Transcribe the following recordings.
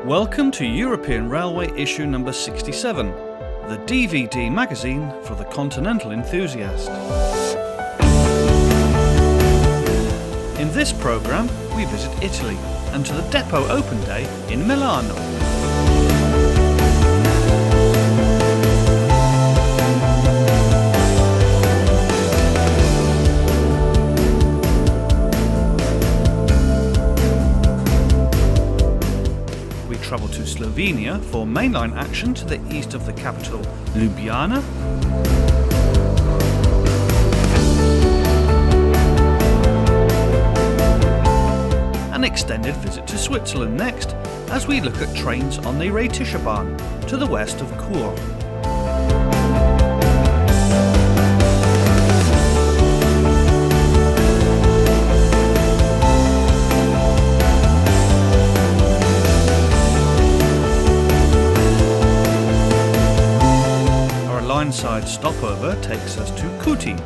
Welcome to European Railway issue number 67, the DVD magazine for the continental enthusiast. In this programme, we visit Italy and to the Depot Open Day in Milano. Travel to Slovenia for mainline action to the east of the capital, Ljubljana. An extended visit to Switzerland next, as we look at trains on the Rhätische Bahn to the west of Chur. Lineside stopover takes us to Kuti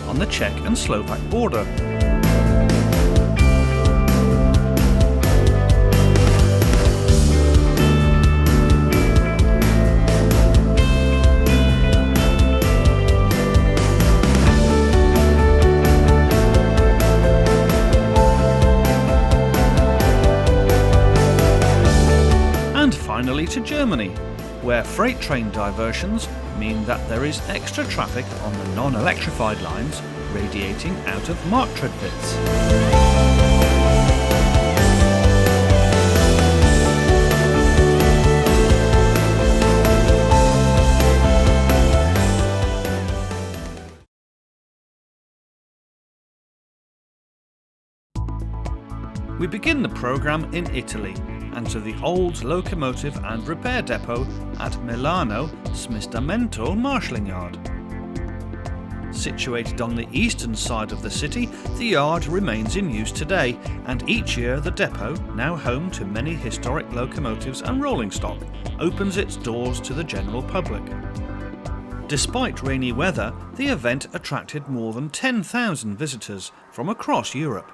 on the Czech and Slovak border. And finally to Germany, where freight train diversions mean that there is extra traffic on the non-electrified lines radiating out of Marktredwitz. We begin the programme in Italy and to the old locomotive and repair depot at Milan Smistamento marshalling yard. Situated on the eastern side of the city, the yard remains in use today, and each year the depot, now home to many historic locomotives and rolling stock, opens its doors to the general public. Despite rainy weather, the event attracted more than 10,000 visitors from across Europe.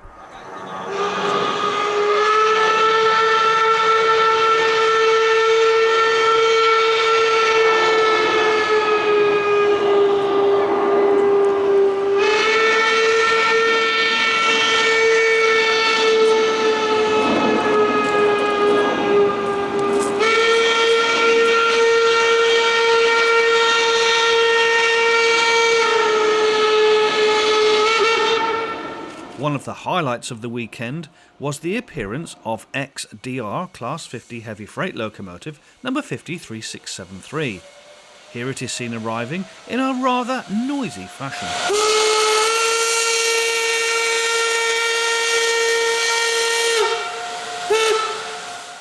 One of the highlights of the weekend was the appearance of XDR Class 50 heavy freight locomotive number 50373. Here it is seen arriving in a rather noisy fashion.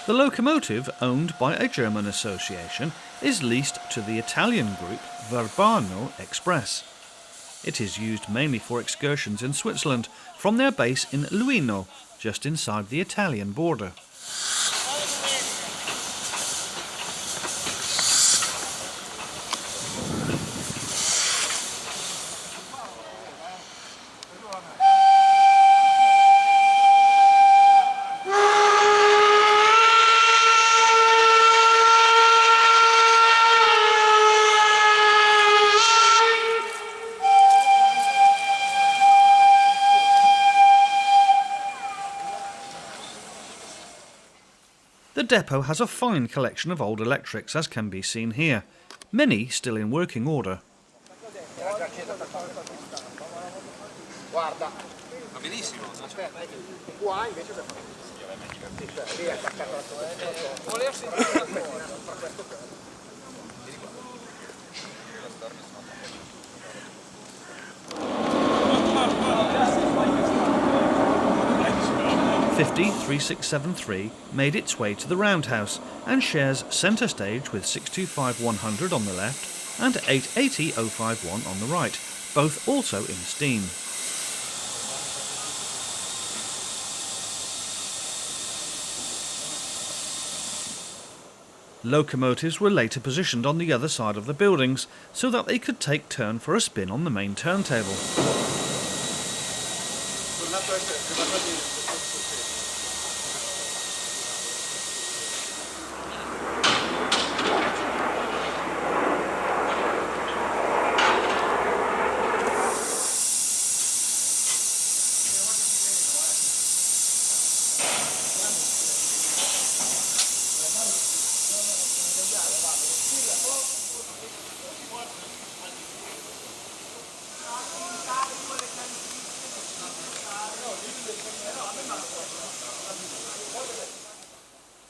The locomotive, owned by a German association, is leased to the Italian group Verbano Express. It is used mainly for excursions in Switzerland from their base in Luino, just inside the Italian border. The depot has a fine collection of old electrics, as can be seen here, many still in working order. .367.3 made its way to the roundhouse and shares centre stage with 625-100 on the left and 880-051 on the right, both also in steam. Locomotives were later positioned on the other side of the buildings so that they could take turn for a spin on the main turntable.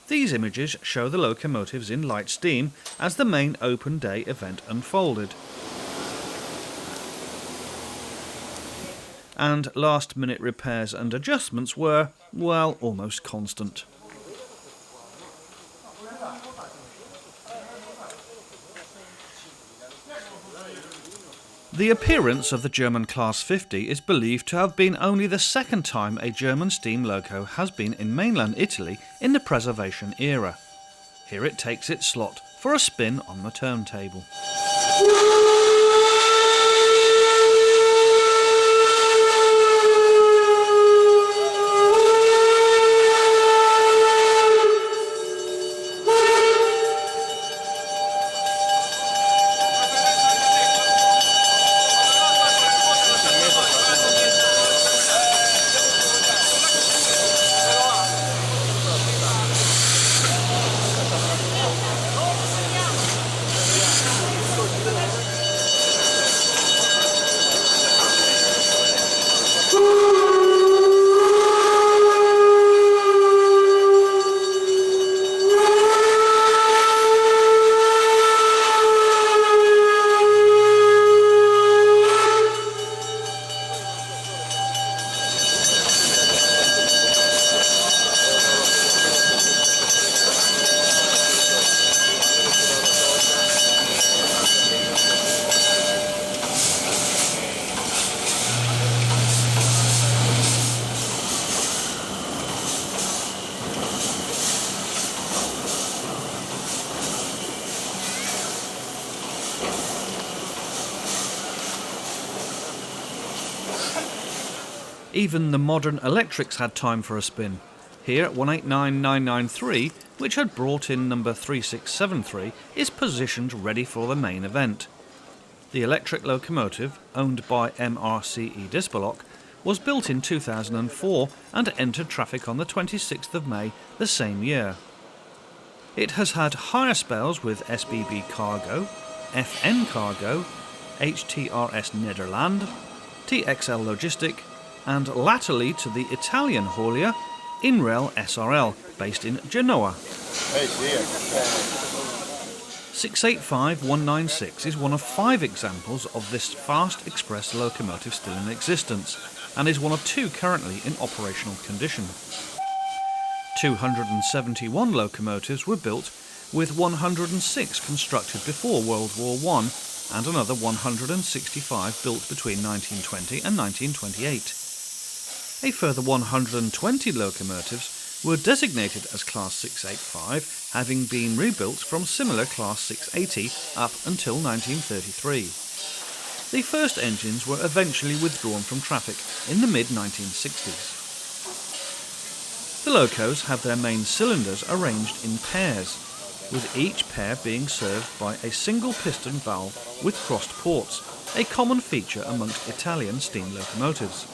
These images show the locomotives in light steam as the main open day event unfolded. And last-minute repairs and adjustments were, well, almost constant. The appearance of the German Class 50 is believed to have been only the second time a German steam loco has been in mainland Italy in the preservation era. Here it takes its slot for a spin on the turntable. Even the modern electrics had time for a spin. Here, 189993, which had brought in number 3673, is positioned ready for the main event. The electric locomotive, owned by MRCE Dispolok, was built in 2004 and entered traffic on the 26th of May the same year. It has had hire spells with SBB Cargo, FN Cargo, HTRS Nederland, TXL Logistic, and latterly to the Italian haulier Inrail SRL, based in Genoa. 685196 is one of 5 examples of this fast express locomotive still in existence, and is one of 2 currently in operational condition. 271 locomotives were built, with 106 constructed before World War I, and another 165 built between 1920 and 1928. A further 120 locomotives were designated as Class 685, having been rebuilt from similar Class 680 up until 1933. The first engines were eventually withdrawn from traffic in the mid-1960s. The locos have their main cylinders arranged in pairs, with each pair being served by a single piston valve with crossed ports, a common feature amongst Italian steam locomotives.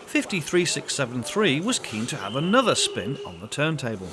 '53673 was keen to have another spin on the turntable.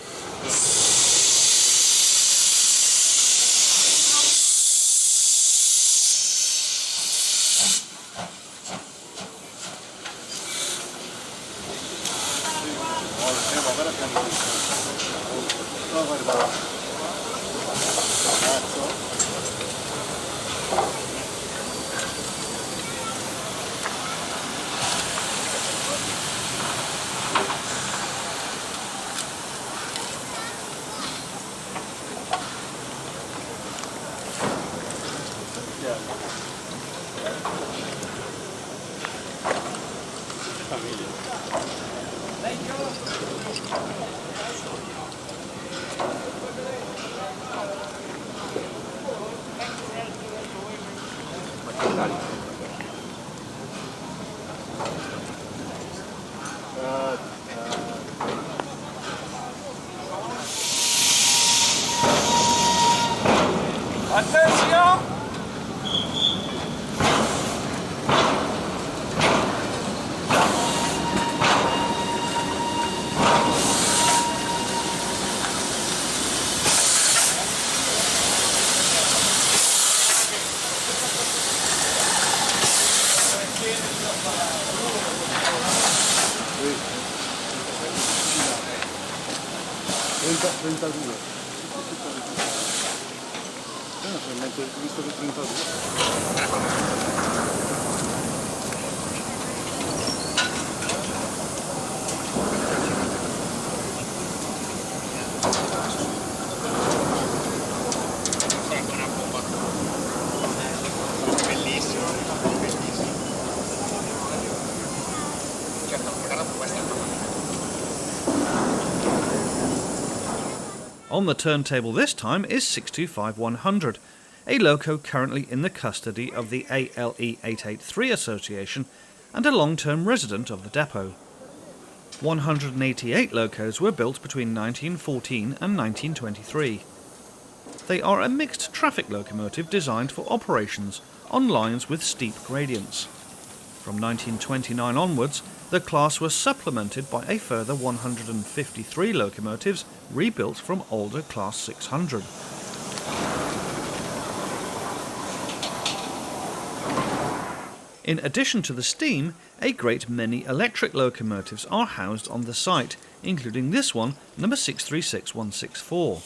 On the turntable this time is 625100, a loco currently in the custody of the ALE 883 Association and a long-term resident of the depot. 188 locos were built between 1914 and 1923. They are a mixed traffic locomotive designed for operations on lines with steep gradients. From 1929 onwards, the class was supplemented by a further 153 locomotives rebuilt from older Class 600. In addition to the steam, a great many electric locomotives are housed on the site, including this one, number 636164.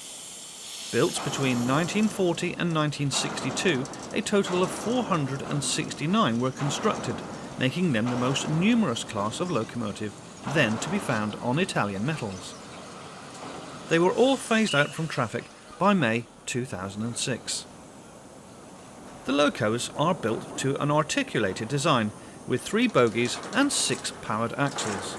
Built between 1940 and 1962, a total of 469 were constructed, making them the most numerous class of locomotive then to be found on Italian metals. They were all phased out from traffic by May 2006. The locos are built to an articulated design with 3 bogies and 6 powered axles.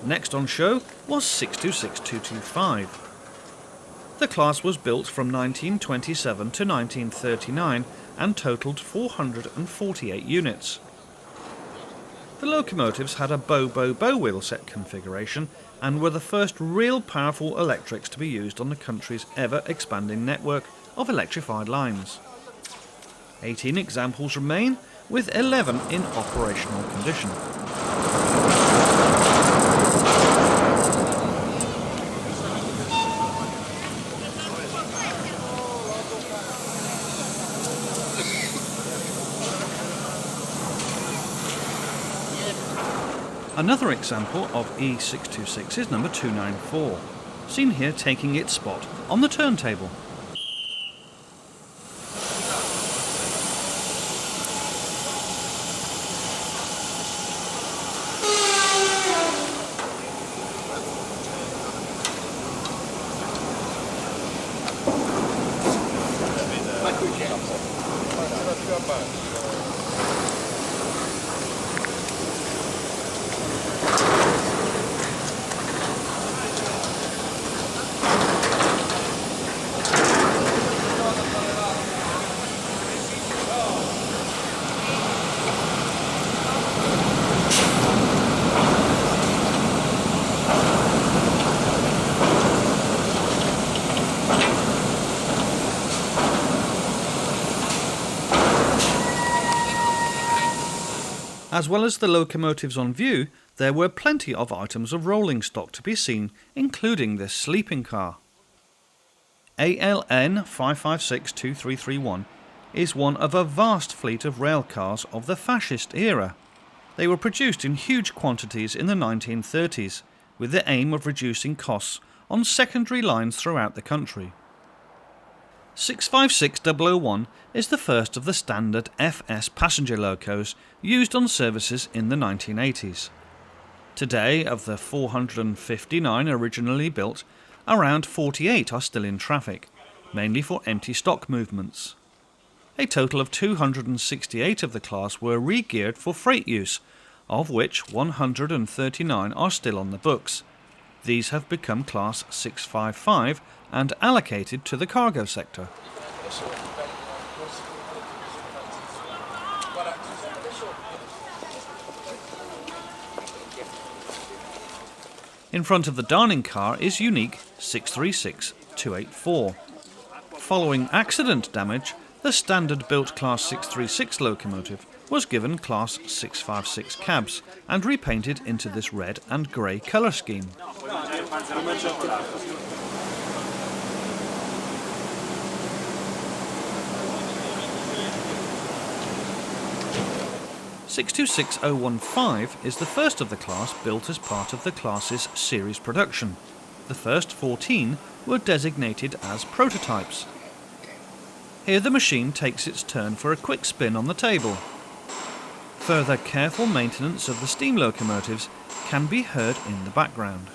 Next on show was 626225. The class was built from 1927 to 1939 and totalled 448 units. The locomotives had a bow wheel set configuration and were the first real powerful electrics to be used on the country's ever-expanding network of electrified lines. 18 examples remain, with 11 in operational condition. Another example of E626 is number 294, seen here taking its spot on the turntable. As well as the locomotives on view, there were plenty of items of rolling stock to be seen, including this sleeping car. ALN 556-2331 is one of a vast fleet of rail cars of the fascist era. They were produced in huge quantities in the 1930s, with the aim of reducing costs on secondary lines throughout the country. 656001 is the first of the standard FS passenger locos used on services in the 1980s. Today, of the 459 originally built, around 48 are still in traffic, mainly for empty stock movements. A total of 268 of the class were re-geared for freight use, of which 139 are still on the books. These have become Class 655 and allocated to the cargo sector. In front of the dining car is unique 636-284. Following accident damage, the standard-built Class 636 locomotive was given Class 656 cabs and repainted into this red and grey colour scheme. 626015 is the first of the class built as part of the class's series production. The first 14 were designated as prototypes. Here the machine takes its turn for a quick spin on the table. Further careful maintenance of the steam locomotives can be heard in the background.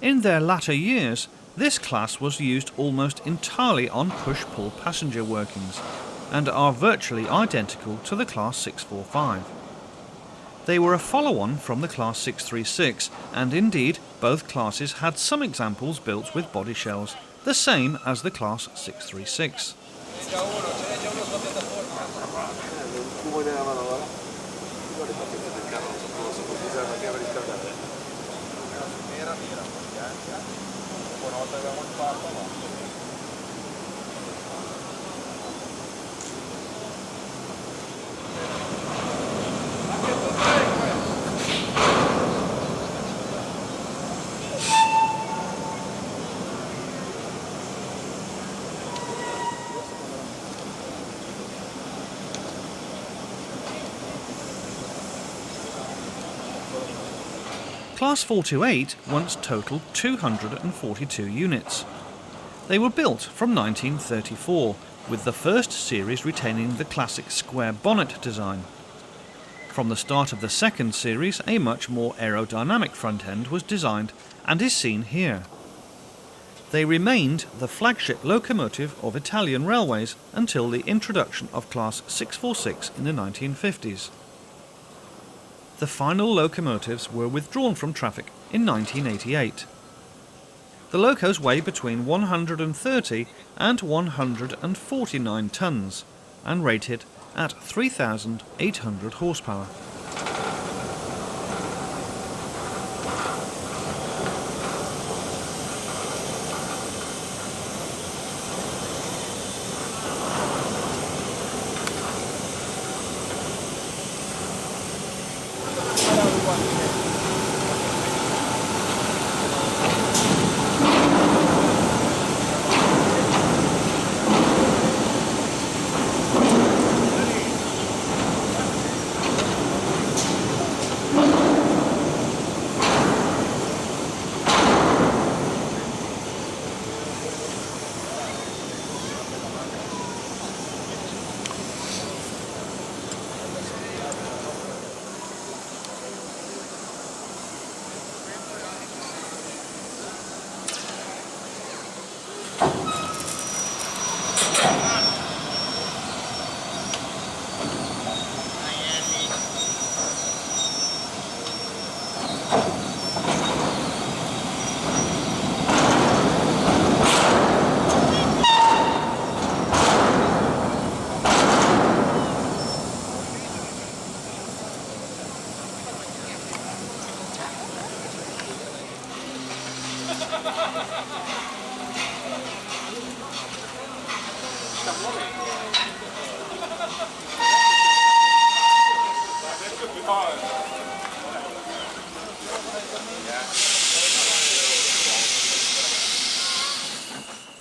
In their latter years, this class was used almost entirely on push-pull passenger workings and are virtually identical to the Class 645. They were a follow-on from the Class 636, and indeed both classes had some examples built with body shells, the same as the Class 636. Class 428 once totaled 242 units. They were built from 1934, with the first series retaining the classic square bonnet design. From the start of the second series, a much more aerodynamic front end was designed and is seen here. They remained the flagship locomotive of Italian railways until the introduction of Class 646 in the 1950s. The final locomotives were withdrawn from traffic in 1988. The locos weigh between 130 and 149 tons and rated at 3,800 horsepower.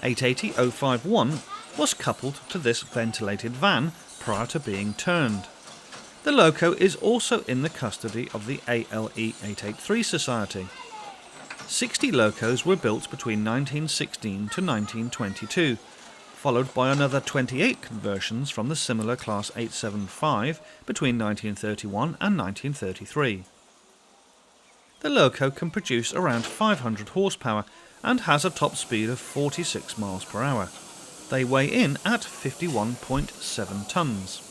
(880-051) was coupled to this ventilated van prior to being turned. The loco is also in the custody of the ALE 883 Society. 60 locos were built between 1916 to 1922, followed by another 28 conversions from the similar Class 875 between 1931 and 1933. The loco can produce around 500 horsepower and has a top speed of 46 miles per hour. They weigh in at 51.7 tons.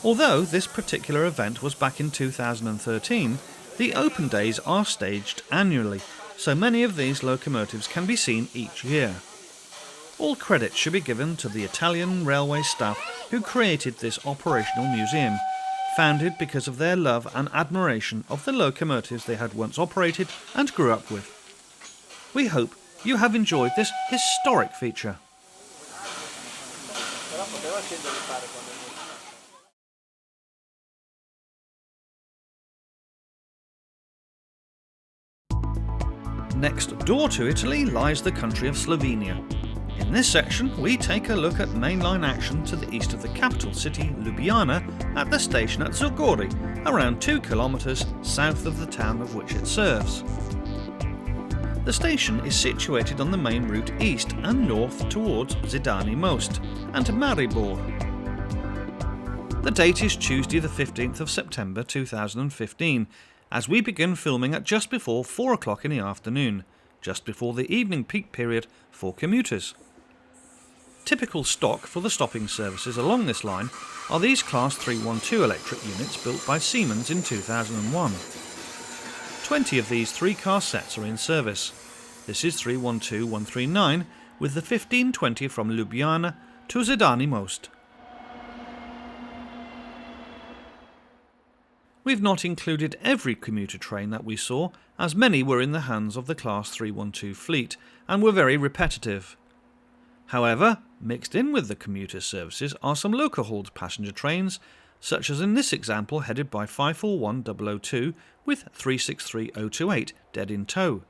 Although this particular event was back in 2013, the open days are staged annually, so many of these locomotives can be seen each year. All credit should be given to the Italian railway staff who created this operational museum, founded because of their love and admiration of the locomotives they had once operated and grew up with. We hope you have enjoyed this historic feature. Next door to Italy lies the country of Slovenia. In this section, we take a look at mainline action to the east of the capital city, Ljubljana, at the station at Zagori, around 2 kilometres south of the town of which it serves. The station is situated on the main route east and north towards Zidani Most and Maribor. The date is Tuesday the 15th of September 2015, as we begin filming at just before 4 o'clock in the afternoon, just before the evening peak period for commuters. Typical stock for the stopping services along this line are these Class 312 electric units built by Siemens in 2001. 20 of these 3-car sets are in service. This is 312-139 with the 1520 from Ljubljana to Zidani Most. We've not included every commuter train that we saw, as many were in the hands of the Class 312 fleet and were very repetitive. However, mixed in with the commuter services are some loco-hauled passenger trains, such as in this example headed by 541002 with 363028 dead in tow.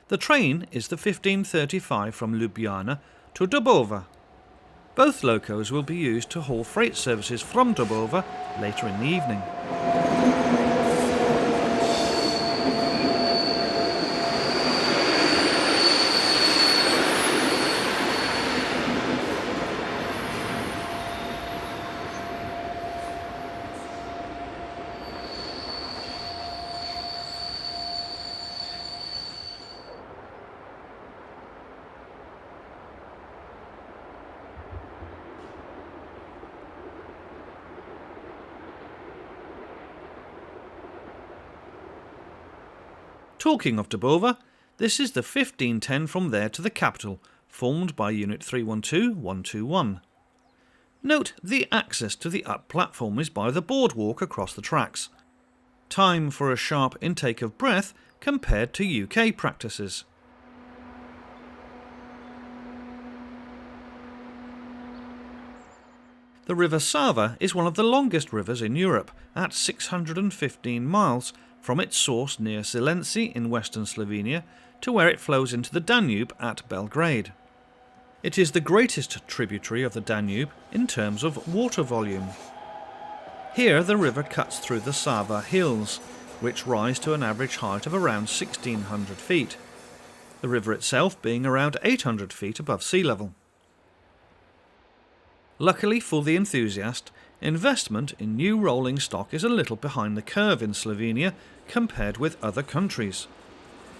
The train is the 1535 from Ljubljana to Dubova. Both locos will be used to haul freight services from Dubova later in the evening. Talking of Dubova, this is the 1510 from there to the capital, formed by Unit 312-121. Note the access to the up platform is by the boardwalk across the tracks. Time for a sharp intake of breath compared to UK practices. The River Sava is one of the longest rivers in Europe, at 615 miles, from its source near Silenci in western Slovenia to where it flows into the Danube at Belgrade. It is the greatest tributary of the Danube in terms of water volume. Here the river cuts through the Sava hills, which rise to an average height of around 1600 feet, the river itself being around 800 feet above sea level. Luckily for the enthusiast, investment in new rolling stock is a little behind the curve in Slovenia compared with other countries,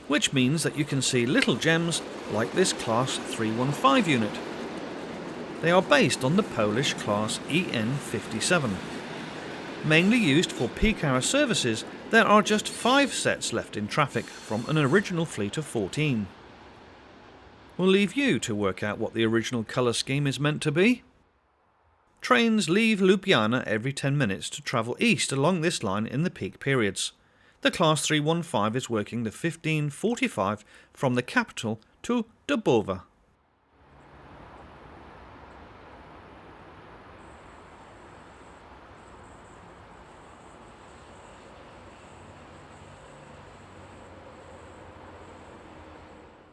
which means that you can see little gems like this Class 315 unit. They are based on the Polish Class EN57. Mainly used for peak hour services, there are just 5 sets left in traffic from an original fleet of 14. We'll leave you to work out what the original colour scheme is meant to be. Trains leave Ljubljana every 10 minutes to travel east along this line in the peak periods. The Class 315 is working the 1545 from the capital to Dubova.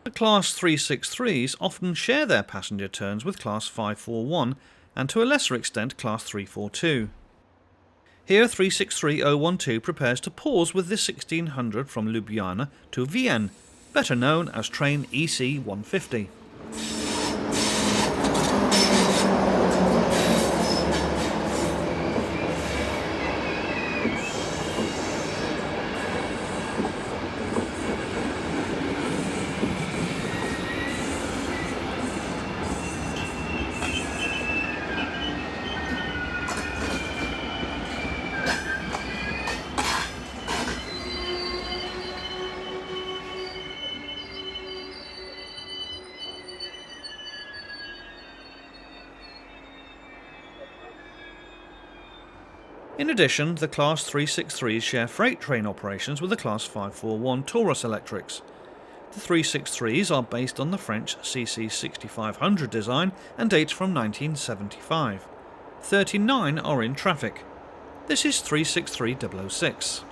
The Class 363s often share their passenger turns with Class 541 and to a lesser extent Class 342. Here 363012 prepares to pause with the 1600 from Ljubljana to Vienna, better known as train EC 150. In addition, the Class 363s share freight train operations with the Class 541 Taurus Electrics. The 363s are based on the French CC6500 design and date from 1975. 39 are in traffic. This is 363-006.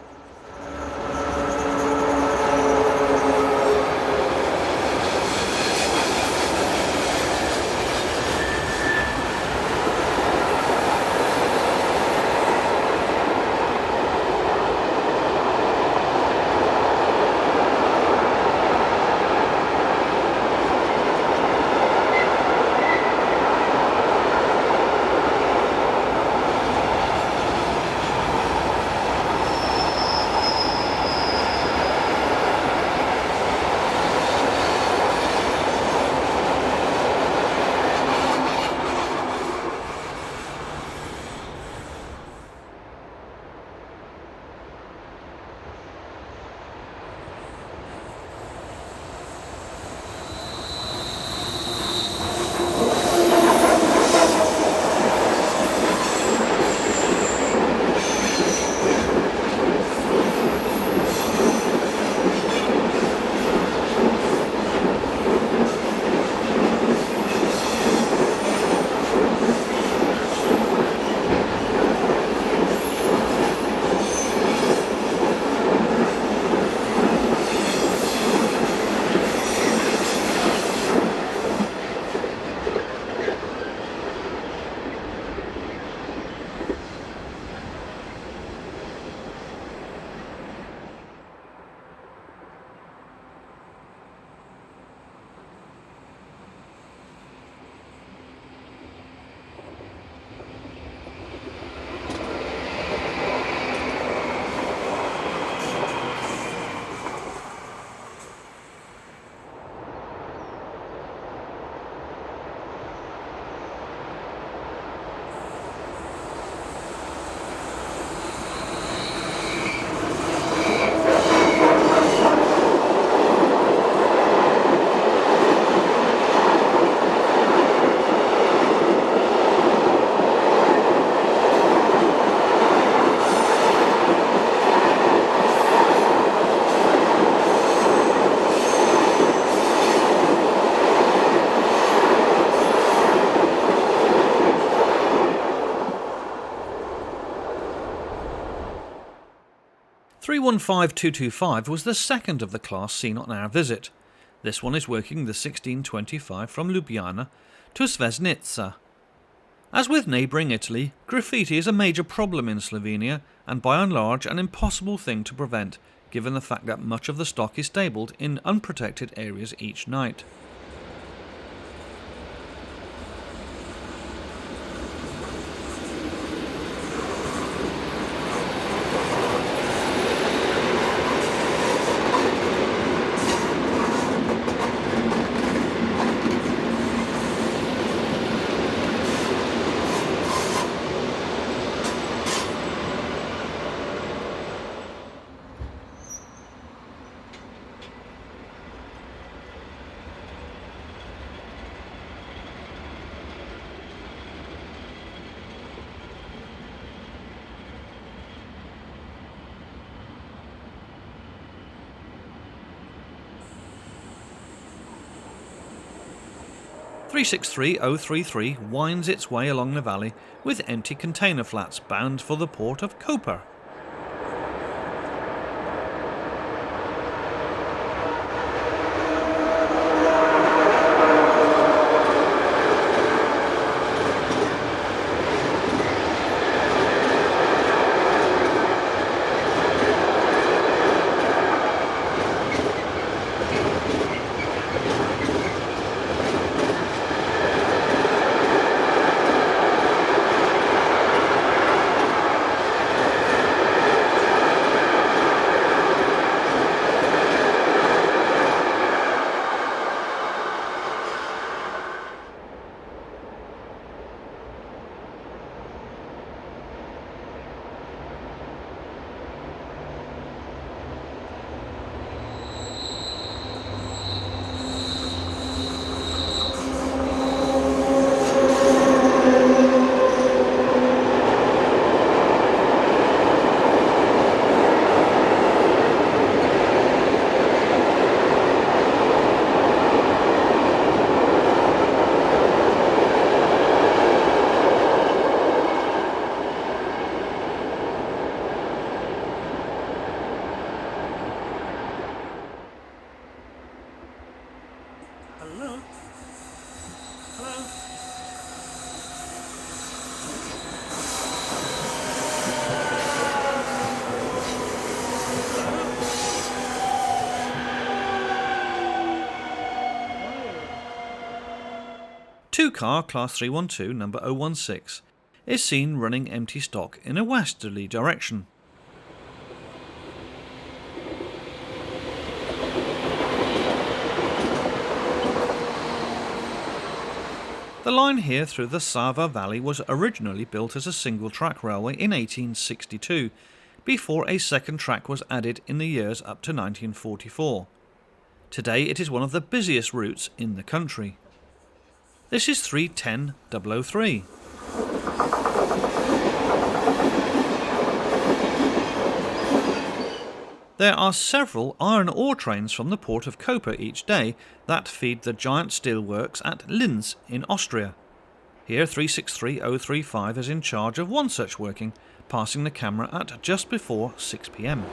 315225 was the second of the class seen on our visit. This one is working the 1625 from Ljubljana to Sveznica. As with neighbouring Italy, graffiti is a major problem in Slovenia and by and large an impossible thing to prevent, given the fact that much of the stock is stabled in unprotected areas each night. (363-033) winds its way along the valley with empty container flats bound for the port of Koper. Two-car Class 312 number 016 is seen running empty stock in a westerly direction. The line here through the Sava Valley was originally built as a single-track railway in 1862, before a second track was added in the years up to 1944. Today it is one of the busiest routes in the country. This is 310-003. There are several iron ore trains from the port of Koper each day that feed the giant steelworks at Linz in Austria. Here 363035 is in charge of one such working, passing the camera at just before 6 p.m.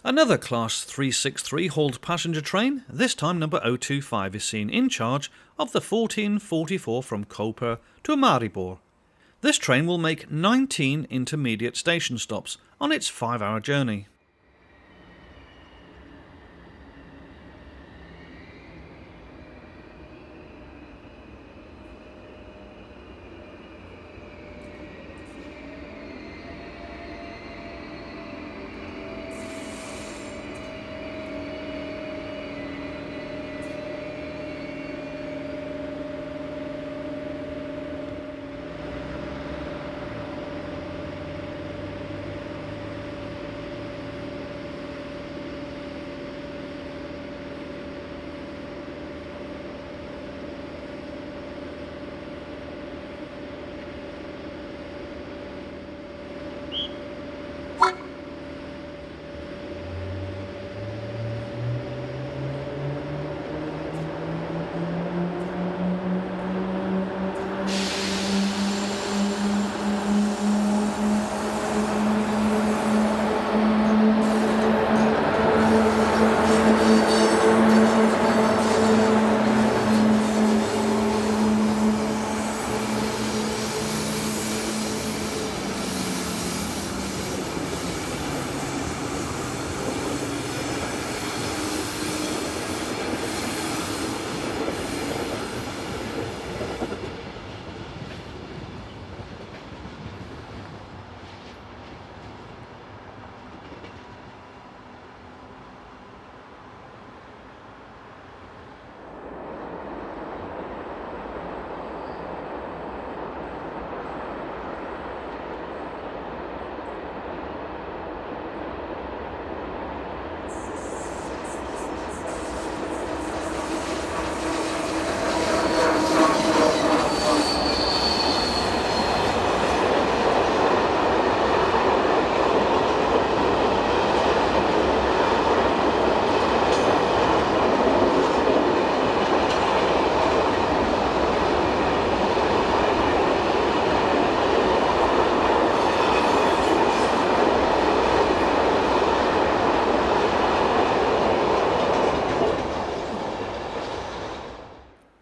Another Class 363 hauled passenger train, this time number 025, is seen in charge of the 1444 from Koper to Maribor. This train will make 19 intermediate station stops on its 5-hour journey.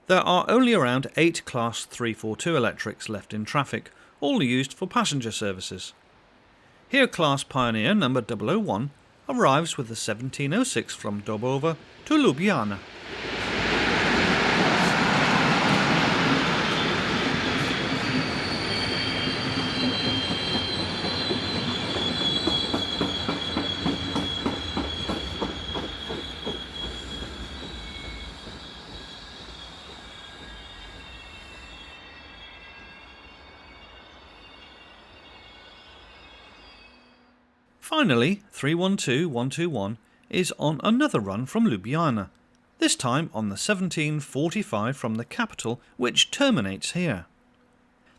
There are only around 8 Class 342 electrics left in traffic, all used for passenger services. Here Class Pioneer number 001 arrives with the 1706 from Dobova to Ljubljana. Finally, 312121 is on another run from Ljubljana, this time on the 1745 from the capital, which terminates here.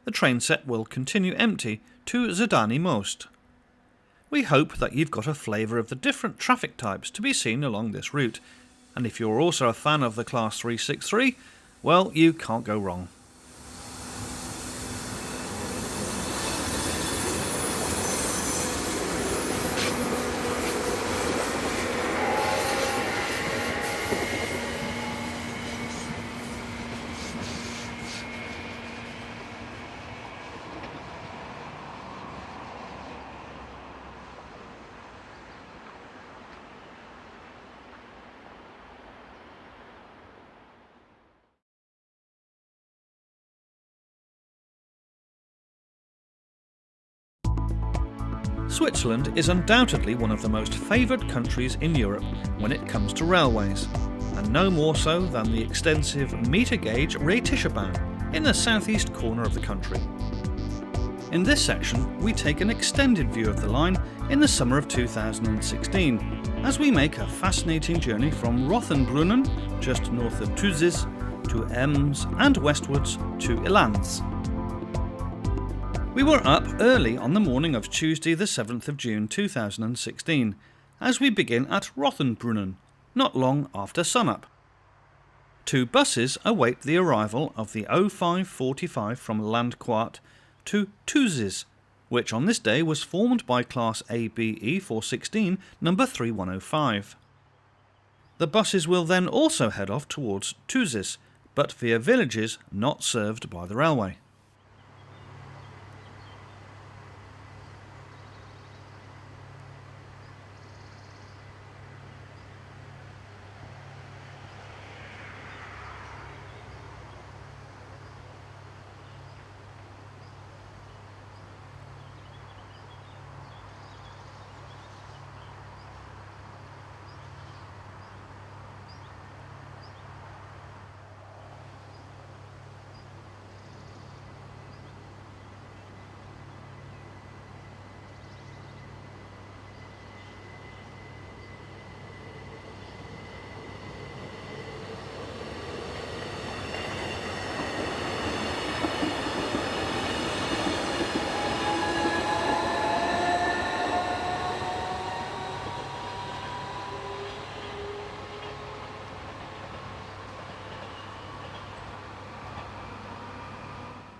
The train set will continue empty to Zadani Most. We hope that you've got a flavour of the different traffic types to be seen along this route, and if you're also a fan of the Class 363, well, you can't go wrong. Switzerland is undoubtedly one of the most favoured countries in Europe when it comes to railways, and no more so than the extensive metre-gauge Rhätische Bahn in the southeast corner of the country. In this section, we take an extended view of the line in the summer of 2016, as we make a fascinating journey from Rothenbrunnen, just north of Thusis, to Ems and westwards to Ilanz. We were up early on the morning of Tuesday the 7th of June 2016, as we begin at Rothenbrunnen, not long after sunup. 2 buses await the arrival of the 0545 from Landquart to Thusis, which on this day was formed by Class ABE 416 number 3105. The buses will then also head off towards Thusis, but via villages not served by the railway.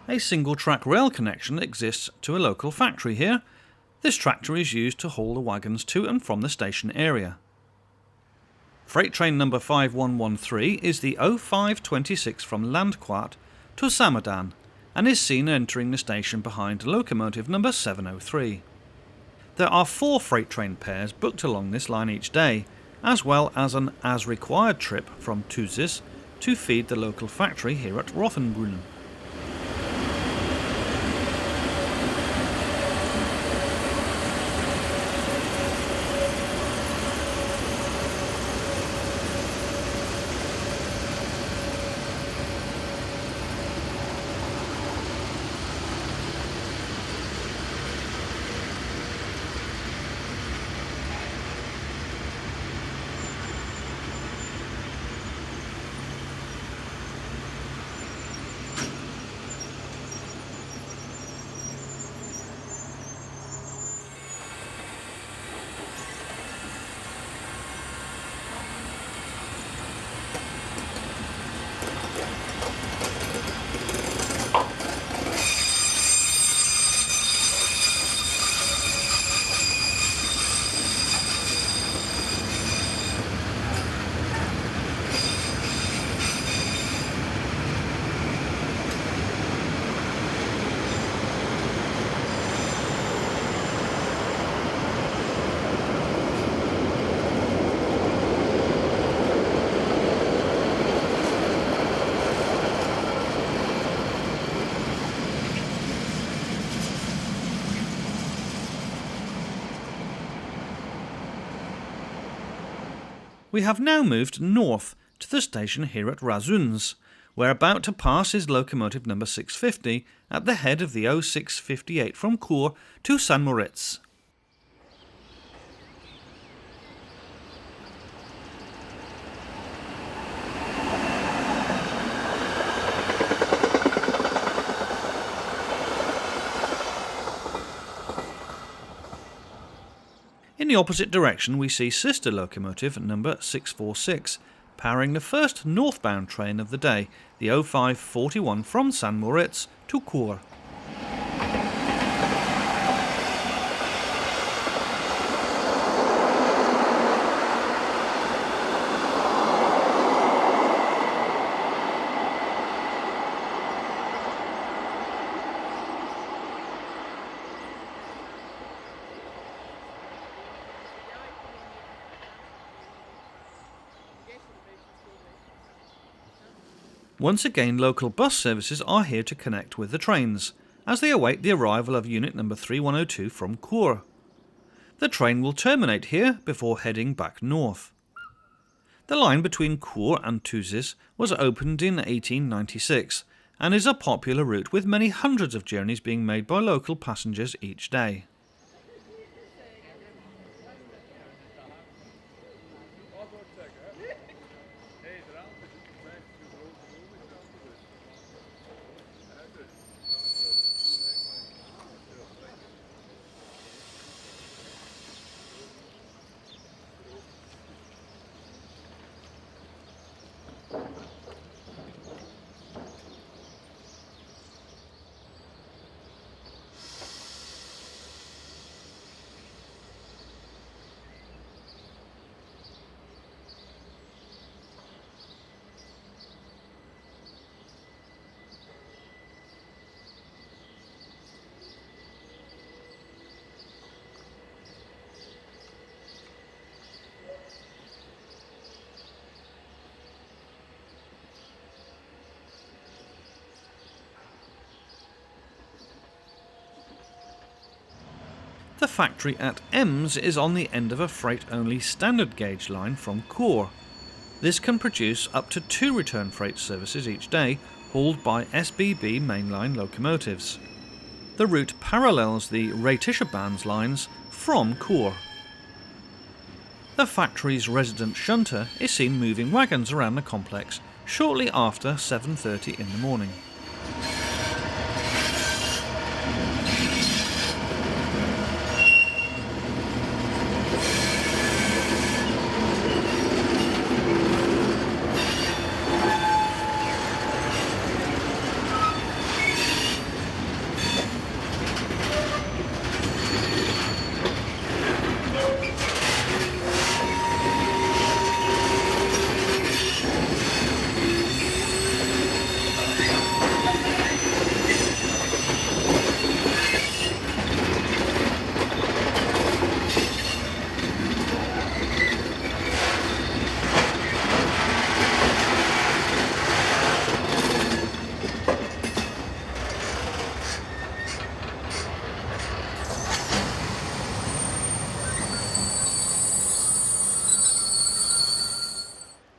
A single-track rail connection exists to a local factory here. This tractor is used to haul the wagons to and from the station area. Freight train number 5113 is the 0526 from Landquart to Samadan and is seen entering the station behind locomotive number 703. There are 4 freight train pairs booked along this line each day, as well as an as-required trip from Thusis to feed the local factory here at Rothenbrunnen. We have now moved north to the station here at Razuns. We're about to pass his locomotive number 650 at the head of the 0658 from Chur to St. Moritz. In the opposite direction we see sister locomotive number 646, powering the first northbound train of the day, the 0541 from St. Moritz to Chur. Once again, local bus services are here to connect with the trains, as they await the arrival of unit number 3102 from Chur. The train will terminate here before heading back north. The line between Chur and Thusis was opened in 1896 and is a popular route with many hundreds of journeys being made by local passengers each day. The factory at Ems is on the end of a freight-only standard gauge line from Chur. This can produce up to 2 return freight services each day, hauled by SBB mainline locomotives. The route parallels the Rhätische Bahn's lines from Chur. The factory's resident shunter is seen moving wagons around the complex shortly after 7:30 in the morning.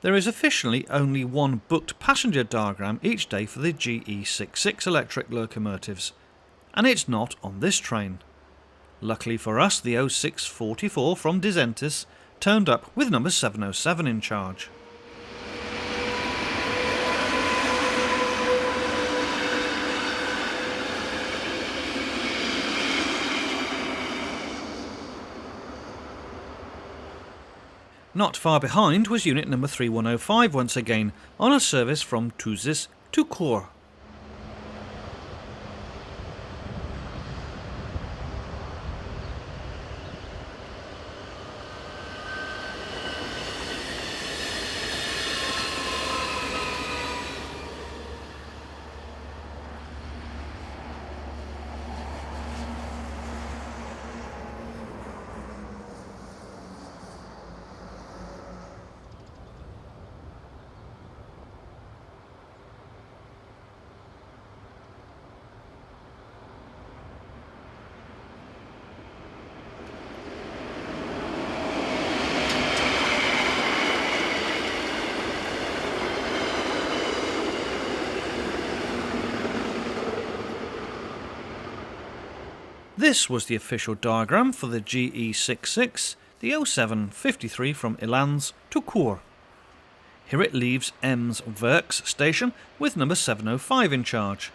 There is officially only one booked passenger diagram each day for the GE66 electric locomotives, and it's not on this train. Luckily for us, the 0644 from Disentis turned up with number 707 in charge. Not far behind was unit number 3105 once again, on a service from Thusis to Chur. This was the official diagram for the GE66, the 0753 from Ilanz to Chur. Here it leaves Ems Werks station with number 705 in charge.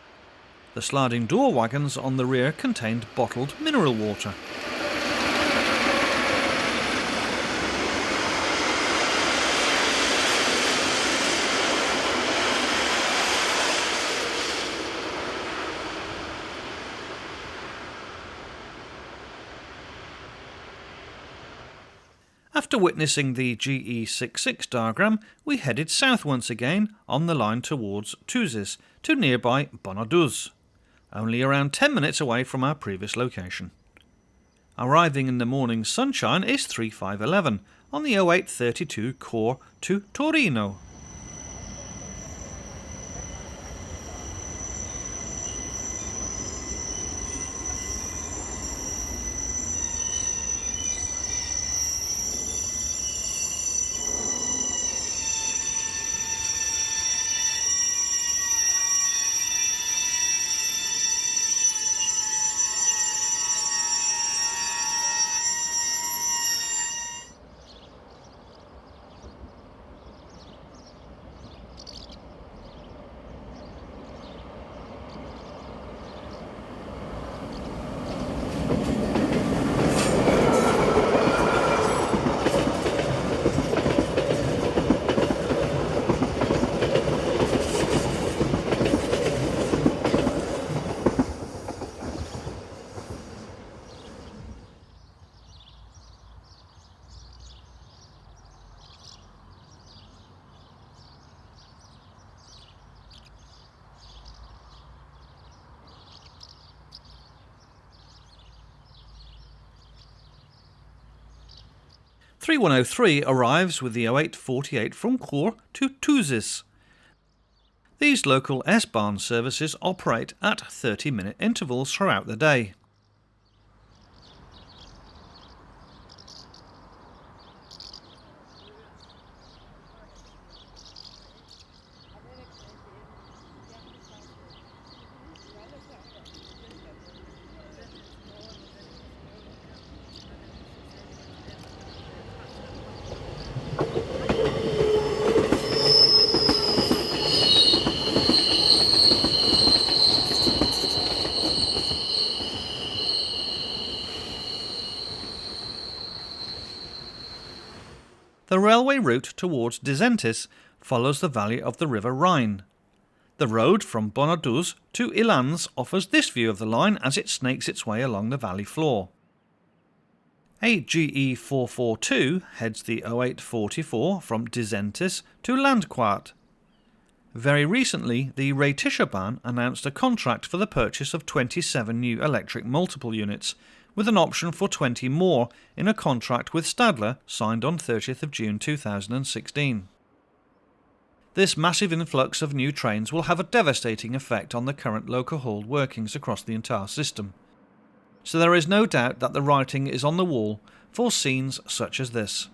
The sliding door wagons on the rear contained bottled mineral water. After witnessing the GE66 diagram, we headed south once again on the line towards Thusis to nearby Bonaduz, only around 10 minutes away from our previous location. Arriving in the morning sunshine is 3511 on the 0832 Chur to Torino. (3103) arrives with the 0848 from Chur to Thusis. These local S-Bahn services operate at 30-minute intervals throughout the day. The railway route towards Disentis follows the valley of the River Rhine. The road from Bonaduz to Ilanz offers this view of the line as it snakes its way along the valley floor. A GE442 heads the 0844 from Disentis to Landquart. Very recently, the Rhätische Bahn announced a contract for the purchase of 27 new electric multiple units, with an option for 20 more in a contract with Stadler signed on 30th of June 2016. This massive influx of new trains will have a devastating effect on the current loco-hauled workings across the entire system. So there is no doubt that the writing is on the wall for scenes such as this.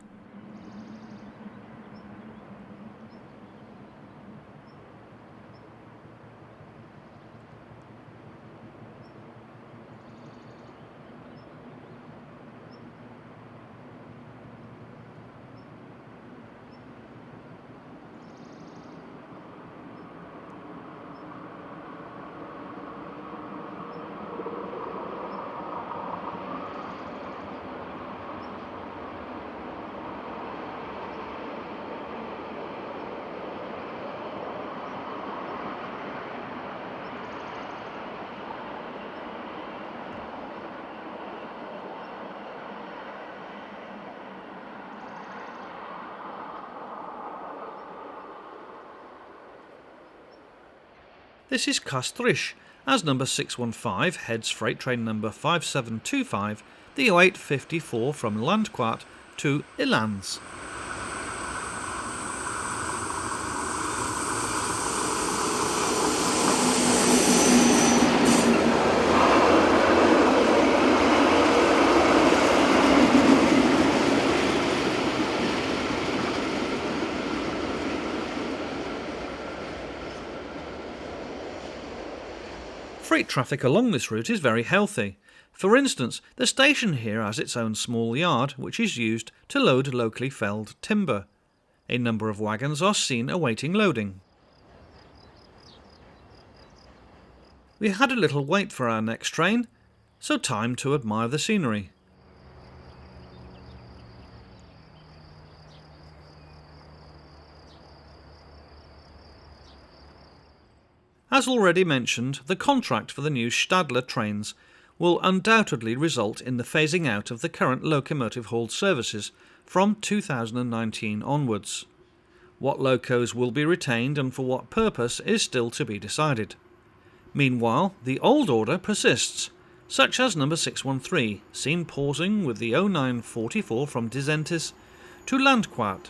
This is Kastrisch, as number 615 heads freight train number 5725, the 0854 from Landquart to Ilanz. Freight traffic along this route is very healthy. For instance, the station here has its own small yard which is used to load locally felled timber. A number of wagons are seen awaiting loading. We had a little wait for our next train, so time to admire the scenery. As already mentioned, the contract for the new Stadler trains will undoubtedly result in the phasing out of the current locomotive hauled services from 2019 onwards. What locos will be retained and for what purpose is still to be decided. Meanwhile, the old order persists, such as number 613, seen pausing with the 0944 from Disentis to Landquart.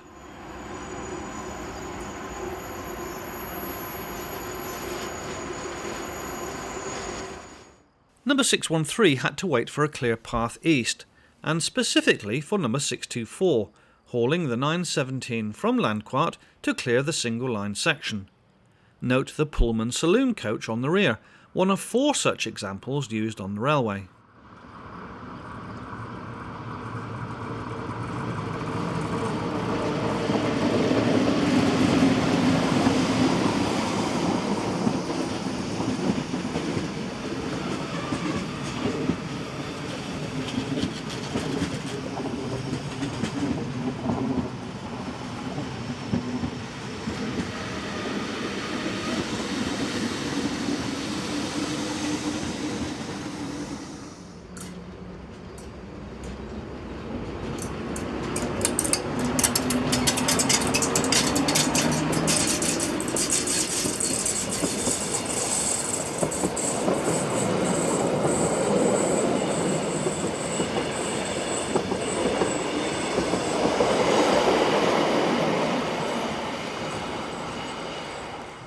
Number 613 had to wait for a clear path east, and specifically for number 624, hauling the 917 from Landquart to clear the single line section. Note the Pullman saloon coach on the rear, one of 4 such examples used on the railway.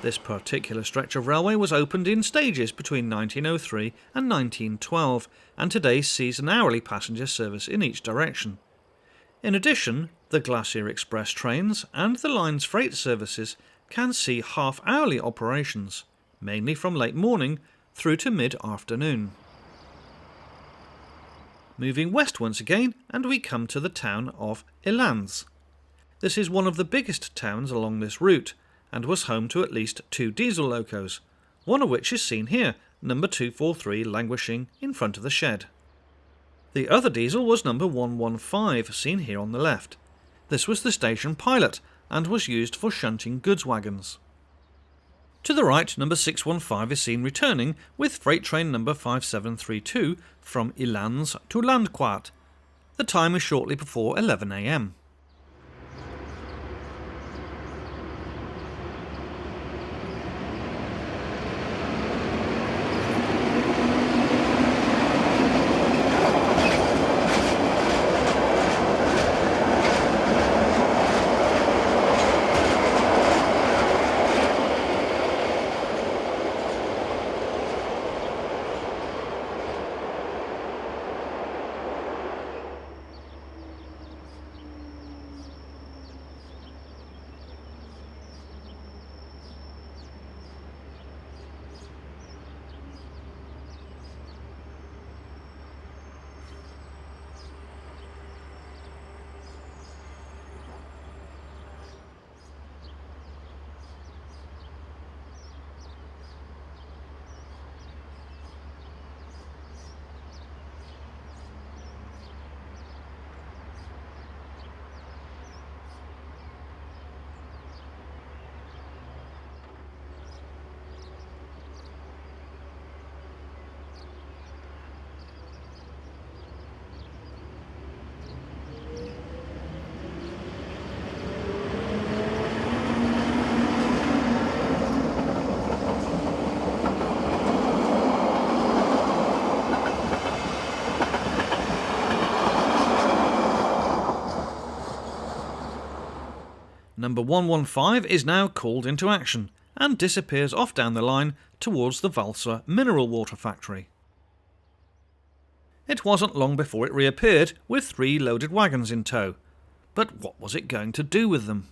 This particular stretch of railway was opened in stages between 1903 and 1912, and today sees an hourly passenger service in each direction. In addition, the Glacier Express trains and the line's freight services can see half-hourly operations, mainly from late morning through to mid-afternoon. Moving west once again, and we come to the town of Ilanz. This is one of the biggest towns along this route, and was home to at least 2 diesel locos, one of which is seen here, number 243 languishing in front of the shed. The other diesel was number 115, seen here on the left. This was the station pilot, and was used for shunting goods wagons. To the right, number 615 is seen returning with freight train number 5732 from Ilanz to Landquart. The time is shortly before 11 a.m. Number 115 is now called into action and disappears off down the line towards the Valser mineral water factory. It wasn't long before it reappeared with 3 loaded wagons in tow. But what was it going to do with them?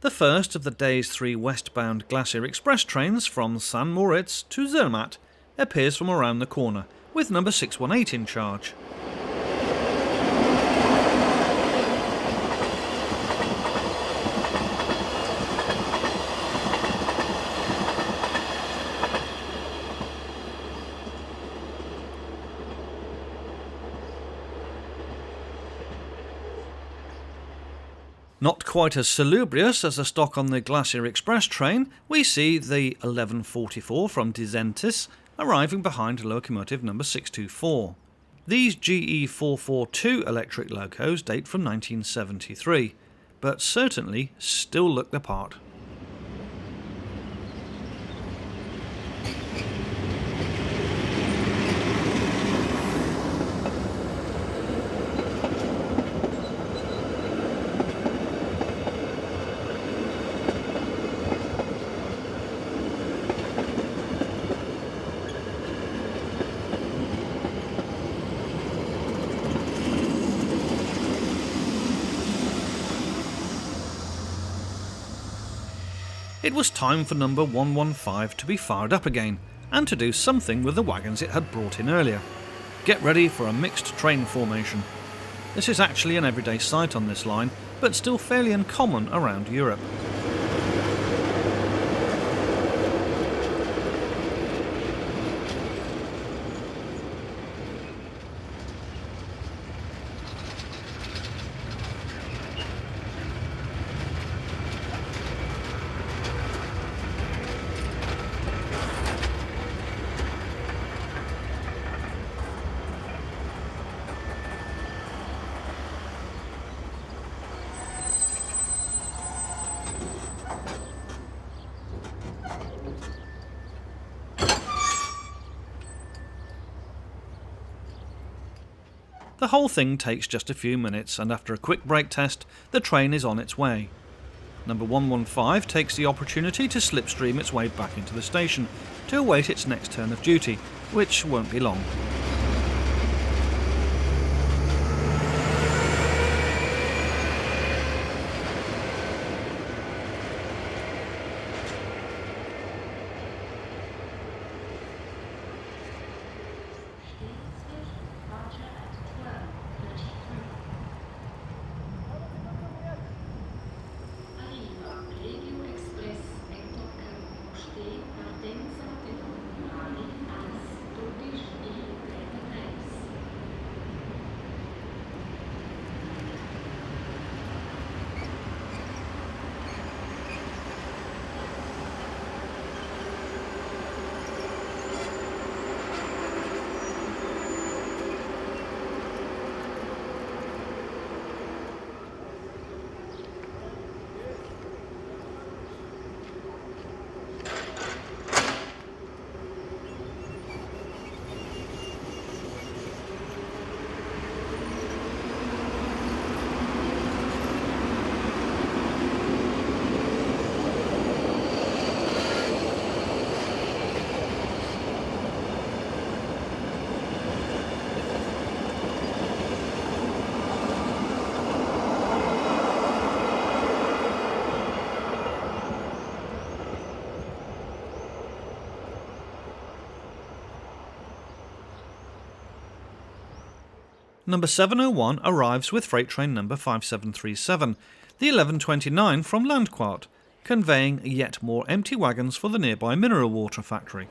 The first of the day's 3 westbound Glacier Express trains from St. Moritz to Zermatt appears from around the corner, with number 618 in charge. Not quite as salubrious as the stock on the Glacier Express train, we see the 1144 from Disentis arriving behind locomotive number 624. These GE 442 electric locos date from 1973, but certainly still look the part. It was time for number 115 to be fired up again, and to do something with the wagons it had brought in earlier. Get ready for a mixed train formation. This is actually an everyday sight on this line, but still fairly uncommon around Europe. The whole thing takes just a few minutes, and after a quick brake test, the train is on its way. Number 115 takes the opportunity to slipstream its way back into the station to await its next turn of duty, which won't be long. Number 701 arrives with freight train number 5737, the 1129 from Landquart, conveying yet more empty wagons for the nearby mineral water factory.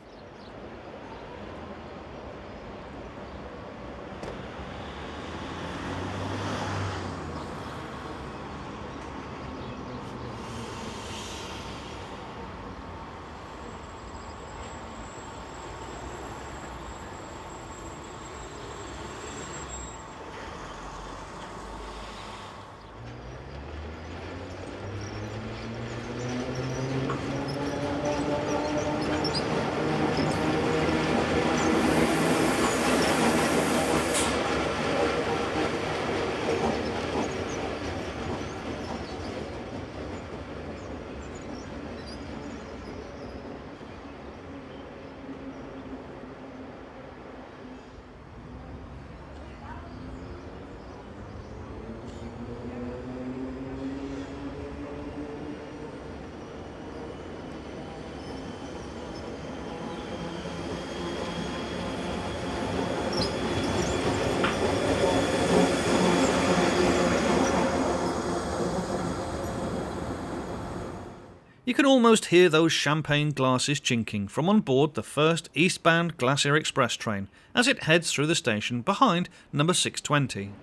You can almost hear those champagne glasses chinking from on board the first eastbound Glacier Express train as it heads through the station behind number 620.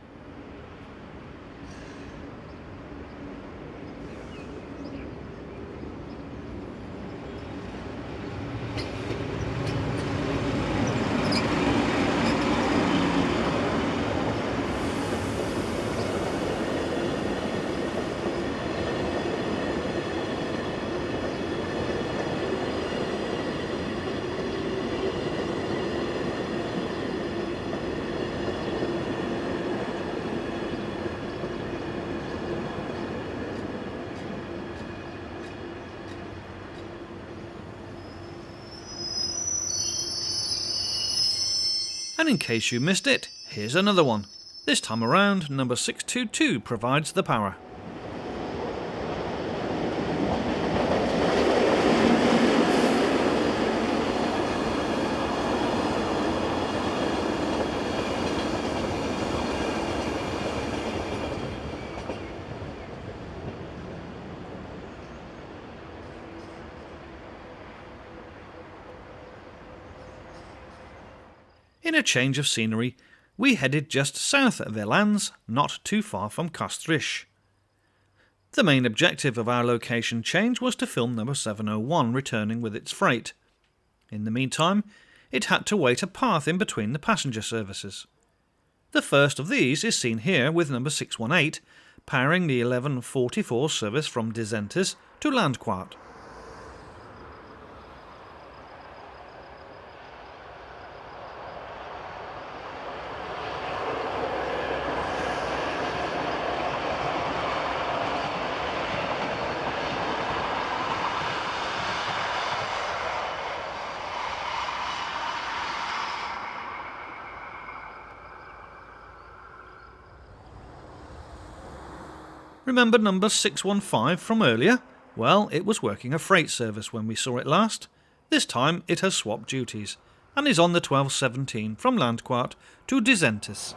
And in case you missed it, here's another one. This time around, number 622 provides the power. In a change of scenery, we headed just south of Ilanz, not too far from Kastrysch. The main objective of our location change was to film number 701 returning with its freight. In the meantime, it had to wait a path in between the passenger services. The first of these is seen here with number 618, powering the 11:44 service from Disentis to Landquart. Remember number 615 from earlier? Well, it was working a freight service when we saw it last. This time it has swapped duties and is on the 1217 from Landquart to Disentis.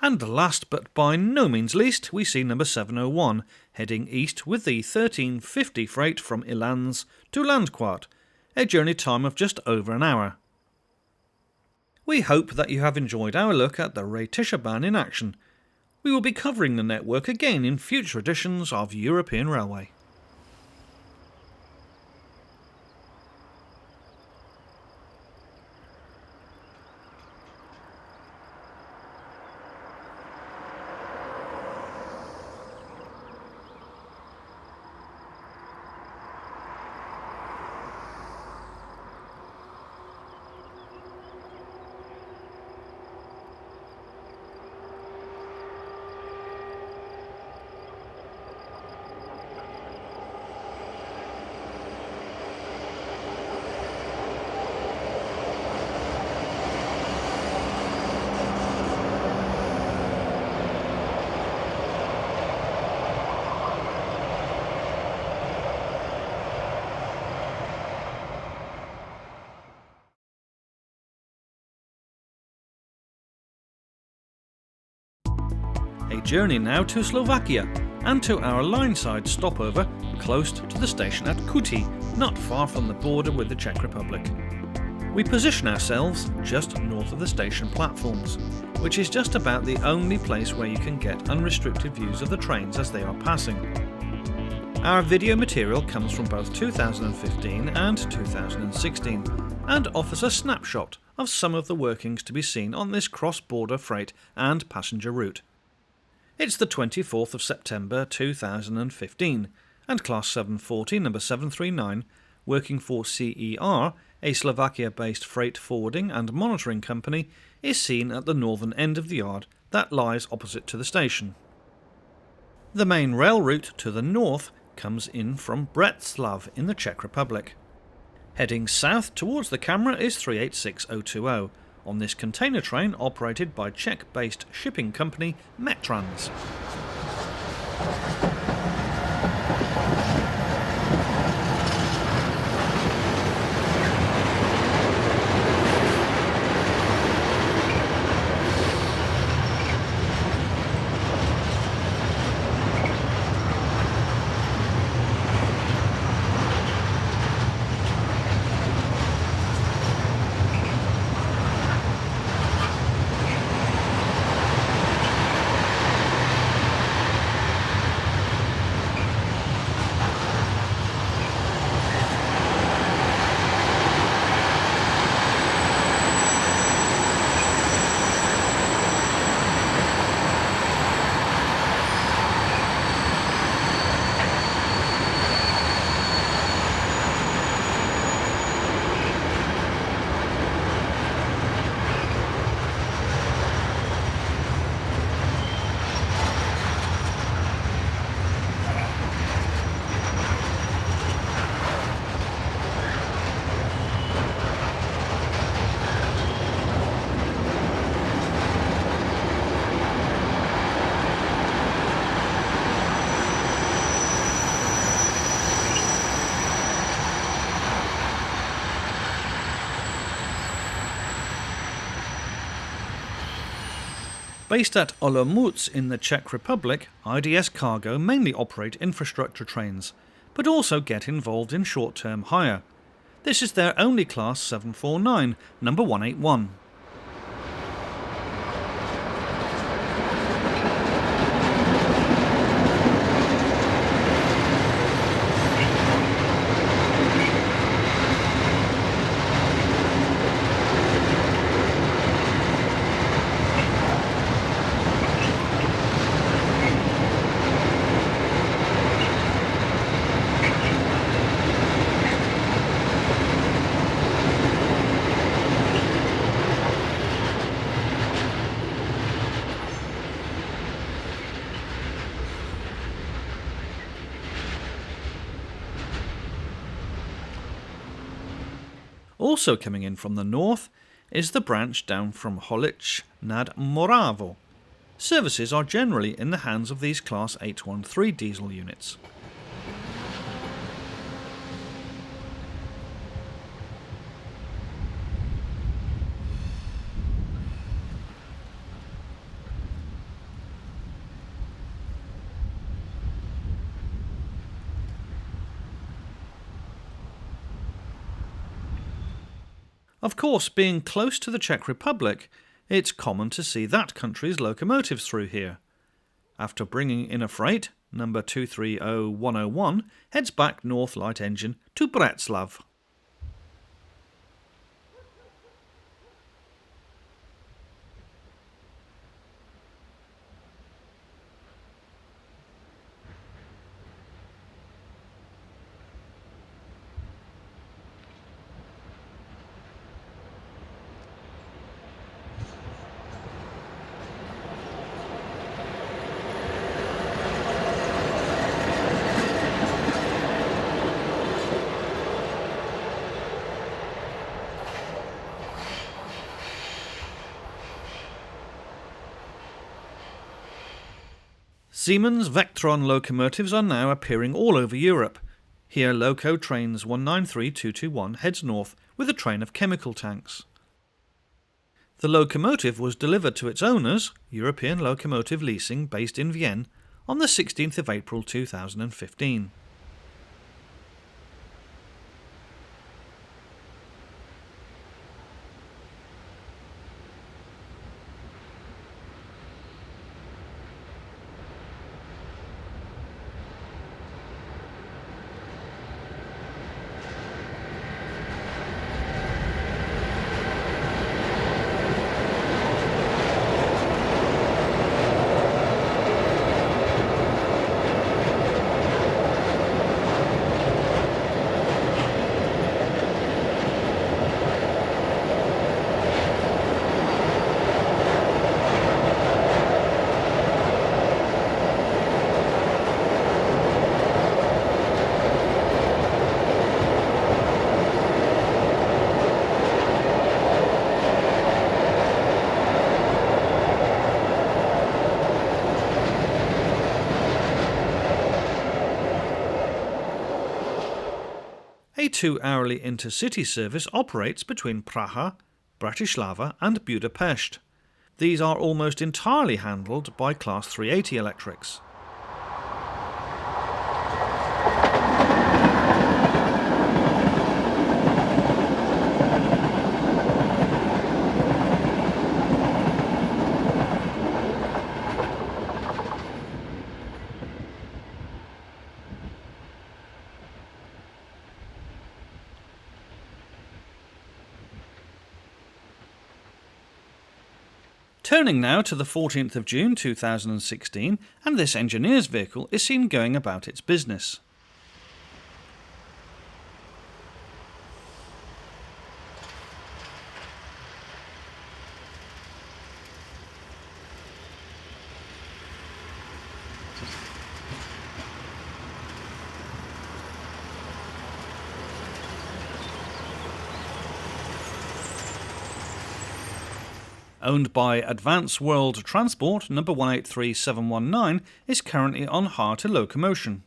And last but by no means least, we see number 701 heading east with the 1350 freight from Ilanz to Landquart, a journey time of just over an hour. We hope that you have enjoyed our look at the Rhätische Bahn in action. We will be covering the network again in future editions of European Railway. A journey now to Slovakia and to our Lineside stopover close to the station at Kuti, not far from the border with the Czech Republic. We position ourselves just north of the station platforms, which is just about the only place where you can get unrestricted views of the trains as they are passing. Our video material comes from both 2015 and 2016 and offers a snapshot of some of the workings to be seen on this cross-border freight and passenger route. It's the 24th of September 2015, and Class 740 number 739 working for CER, a Slovakia-based freight forwarding and monitoring company, is seen at the northern end of the yard that lies opposite to the station. The main rail route to the north comes in from Břeclav in the Czech Republic. Heading south towards the camera is 386020, on this container train operated by Czech-based shipping company Metrans. Based at Olomouc in the Czech Republic, IDS Cargo mainly operate infrastructure trains, but also get involved in short-term hire. This is their only Class 749, number 181. Also coming in from the north is the branch down from Holic nad Moravou. Services are generally in the hands of these Class 813 diesel units. Of course, being close to the Czech Republic, it's common to see that country's locomotives through here. After bringing in a freight, number 230101 heads back north light engine to Břeclav. Siemens Vectron locomotives are now appearing all over Europe. Here Loco Trains 193221 heads north with a train of chemical tanks. The locomotive was delivered to its owners, European Locomotive Leasing based in Vienna, on the 16th of April 2015. A 2-hourly intercity service operates between Praha, Bratislava and Budapest. These are almost entirely handled by Class 380 electrics. Turning now to the 14th of June 2016, and this engineer's vehicle is seen going about its business. Owned by Advance World Transport, number 183719 is currently on hire to locomotion.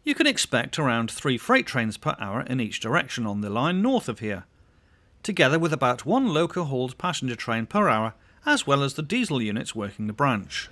You can expect around 3 freight trains per hour in each direction on the line north of here, together with about 1 loco-hauled passenger train per hour, as well as the diesel units working the branch.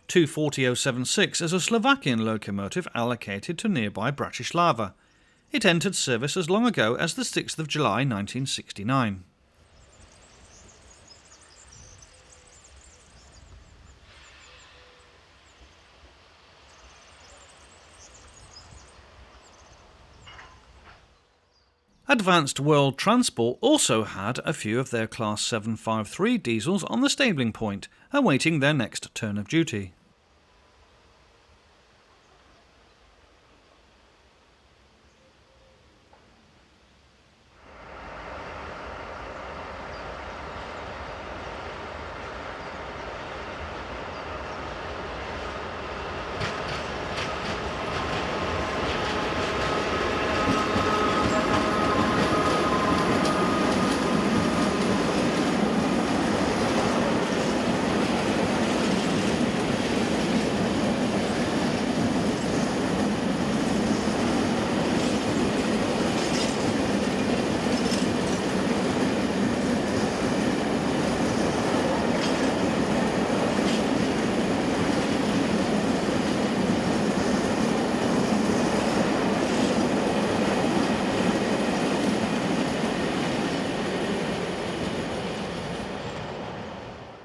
Two 40076 is a Slovakian locomotive allocated to nearby Bratislava. It entered service as long ago as the 6th of July 1969. Advanced World Transport also had a few of their Class 753 diesels on the stabling point, awaiting their next turn of duty.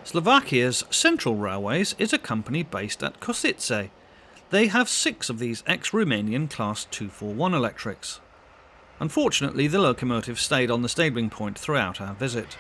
Slovakia's Central Railways is a company based at Košice. They have 6 of these ex-Romanian Class 241 electrics. Unfortunately, the locomotive stayed on the stabling point throughout our visit.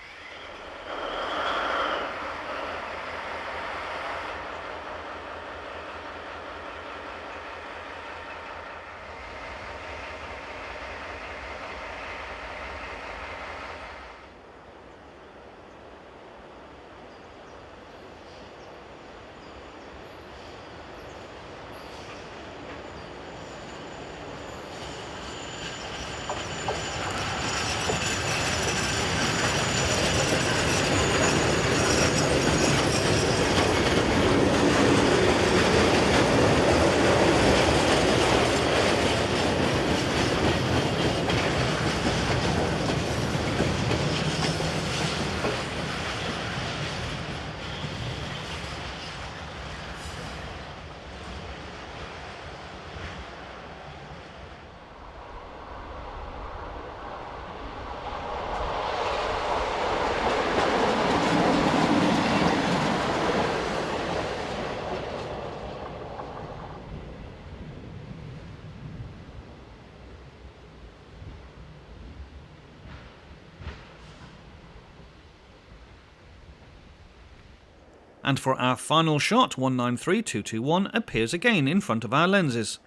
And for our final shot, 193221 appears again in front of our lenses,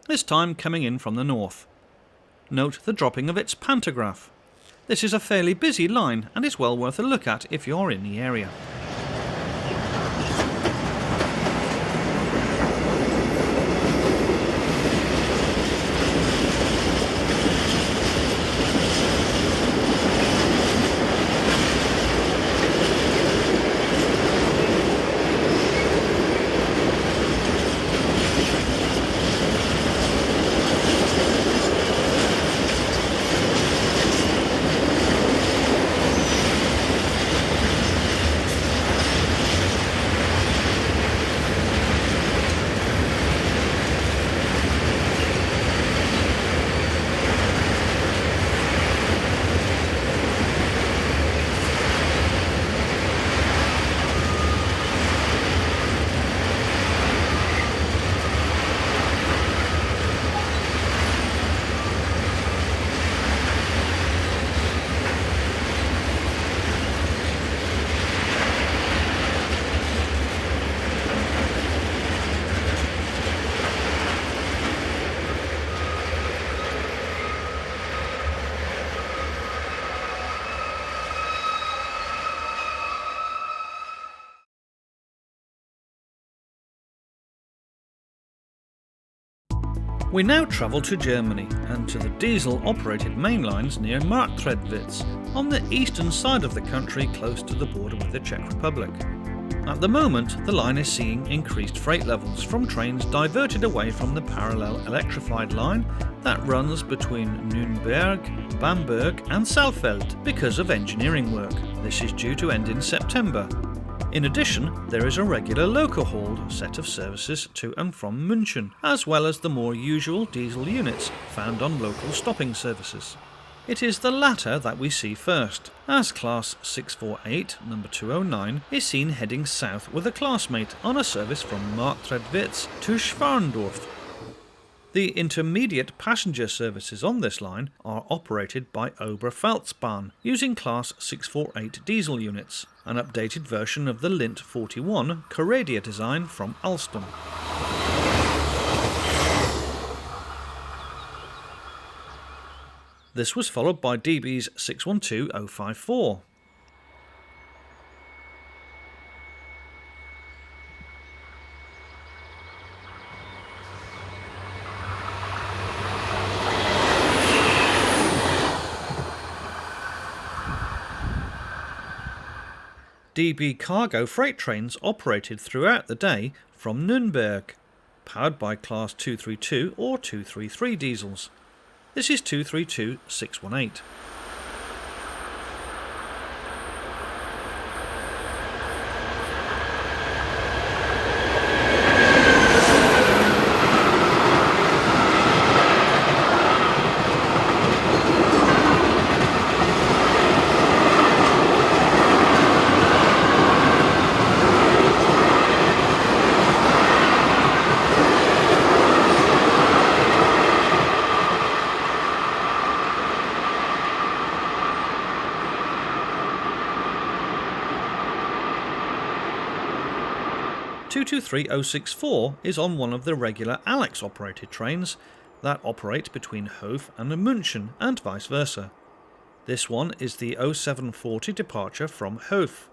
this time coming in from the north. Note the dropping of its pantograph. This is a fairly busy line and is well worth a look at if you're in the area. We now travel to Germany and to the diesel-operated main lines near Marktredwitz, on the eastern side of the country close to the border with the Czech Republic. At the moment, the line is seeing increased freight levels from trains diverted away from the parallel electrified line that runs between Nürnberg, Bamberg and Saalfeld because of engineering work. This is due to end in September. In addition, there is a regular loco-hauled set of services to and from München, as well as the more usual diesel units found on local stopping services. It is the latter that we see first, as Class 648, number 209, is seen heading south with a classmate on a service from Marktredwitz to Schwarendorf. The intermediate passenger services on this line are operated by Oberpfalzbahn using Class 648 diesel units, an updated version of the Lint 41 Coradia design from Alstom. This was followed by DB's 612054. DB cargo freight trains operated throughout the day from Nürnberg, powered by Class 232 or 233 diesels. This is 232618. (223.064) is on one of the regular Alex-operated trains that operate between Hof and München and vice versa. This one is the 0740 departure from Hof.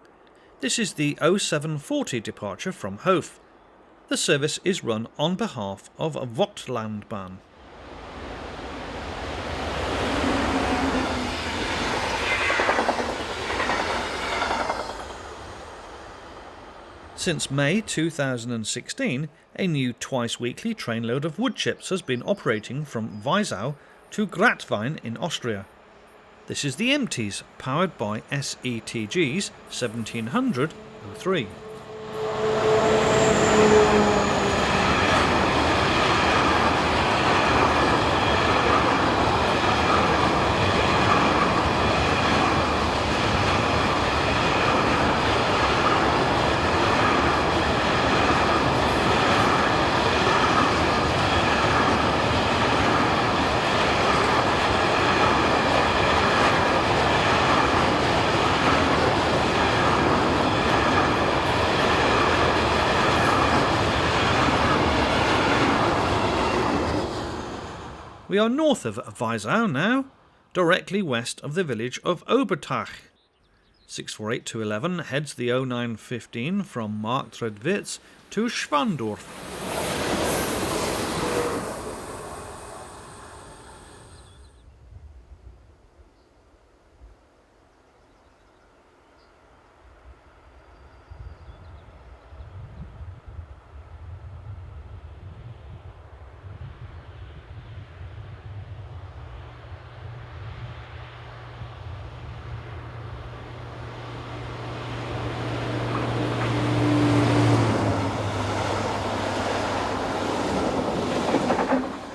This is the 0740 departure from Hof. The service is run on behalf of Vogtlandbahn. Since May 2016, a new twice-weekly trainload of wood chips has been operating from Weisau to Gratwein in Austria. This is the empties, powered by SETG's 1700-03. We are north of Weisau now, directly west of the village of Obertach. 648-211 heads the 0915 from Marktredwitz to Schwandorf.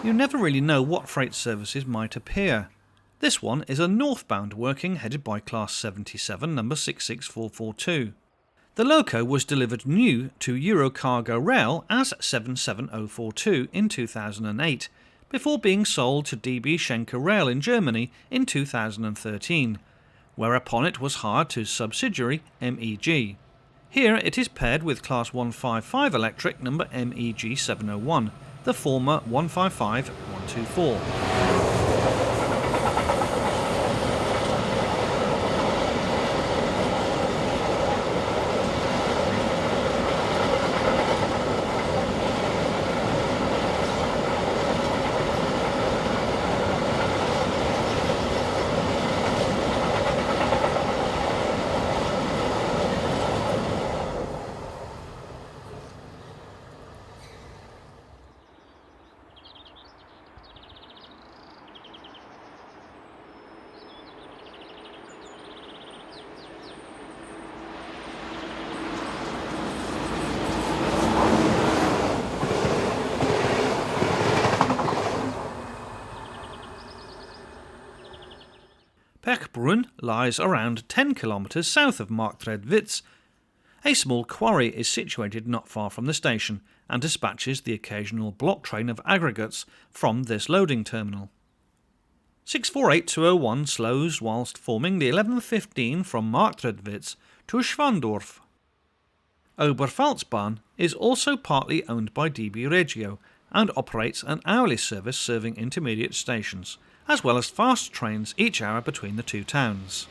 You never really know what freight services might appear. This one is a northbound working headed by Class 77 number 66442. The loco was delivered new to Eurocargo Rail as 77042 in 2008, before being sold to DB Schenker Rail in Germany in 2013, whereupon it was hired to subsidiary MEG. Here it is paired with Class 155 electric number MEG 701, the former 155124. Pechbrunn lies around 10 kilometres south of Marktredwitz. A small quarry is situated not far from the station and dispatches the occasional block train of aggregates from this loading terminal. 648-201 slows whilst forming the 1115 from Marktredwitz to Schwandorf. Oberpfalzbahn is also partly owned by DB Regio and operates an hourly service serving intermediate stations, as well as fast trains each hour between the two towns.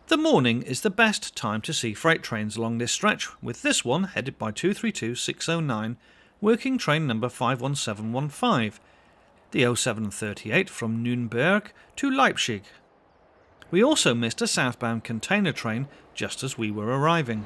The morning is the best time to see freight trains along this stretch, with this one headed by 232-609, working train number 51715, the 0738 from Nürnberg to Leipzig. We also missed a southbound container train just as we were arriving.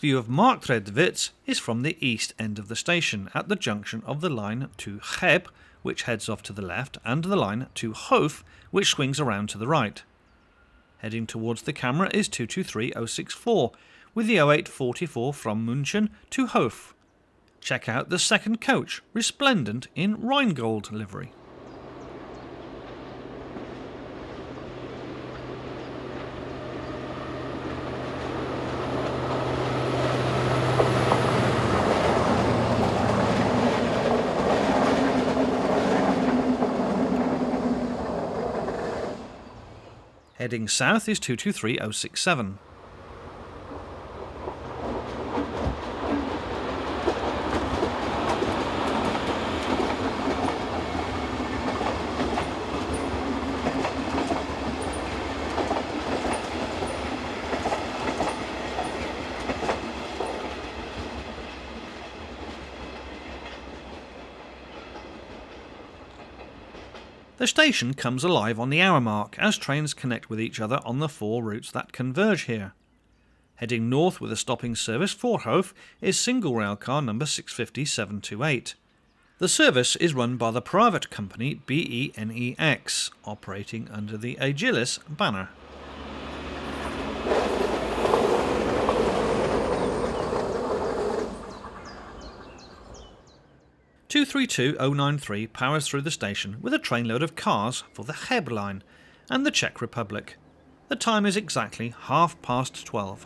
view of Marktredwitz is from the east end of the station at the junction of the line to Heb, which heads off to the left, and the line to Hof, which swings around to the right. Heading towards the camera is 223064, with the 0844 from München to Hof. Check out the second coach, resplendent in Rheingold livery. Heading south is 223067. The station comes alive on the hour mark as trains connect with each other on the 4 routes that converge here. Heading north with a stopping service for Hof is single railcar number 650728. The service is run by the private company BENEX, operating under the Agilis banner. (232.093) powers through the station with a trainload of cars for the Heb line and the Czech Republic. The time is exactly 12:30.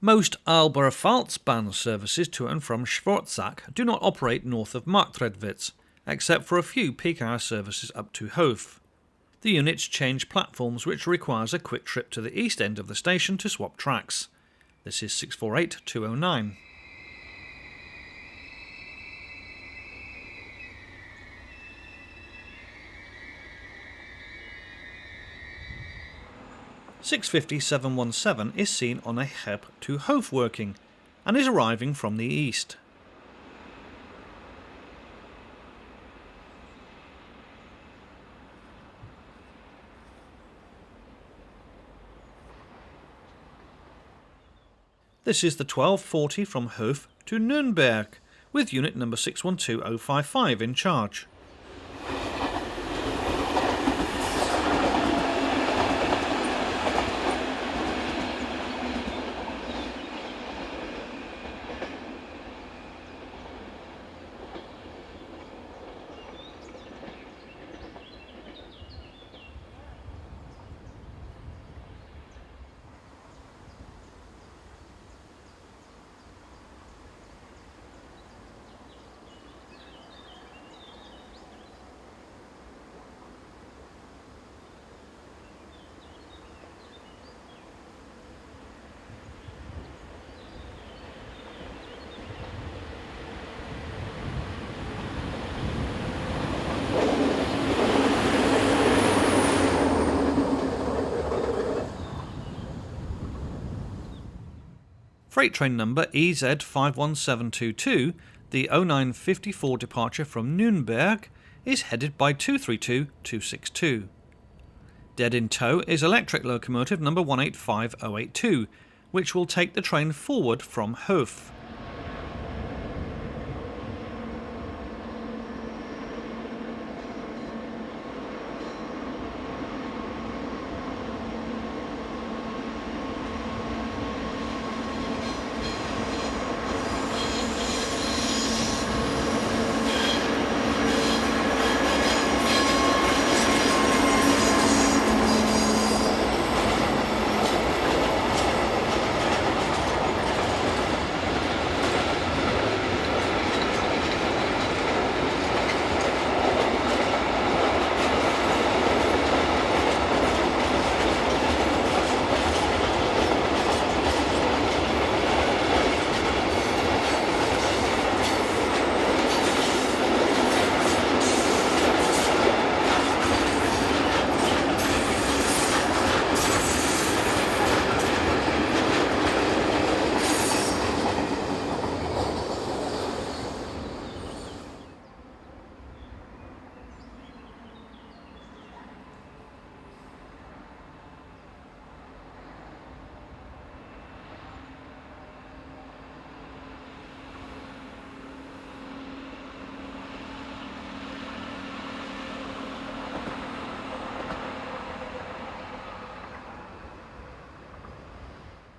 Most Aalborg-Pfalz-Bahn services to and from Schwarzach do not operate north of Marktredwitz, except for a few peak hour services up to Hof. The units change platforms, which requires a quick trip to the east end of the station to swap tracks. This is 648209. (650-717) is seen on a Heb to Hof working and is arriving from the east. This is the 1240 from Hof to Nürnberg, with unit number 612055 in charge. Freight train number EZ51722, the 0954 departure from Nürnberg, is headed by 232262. Dead in tow is electric locomotive number 185082, which will take the train forward from Hof.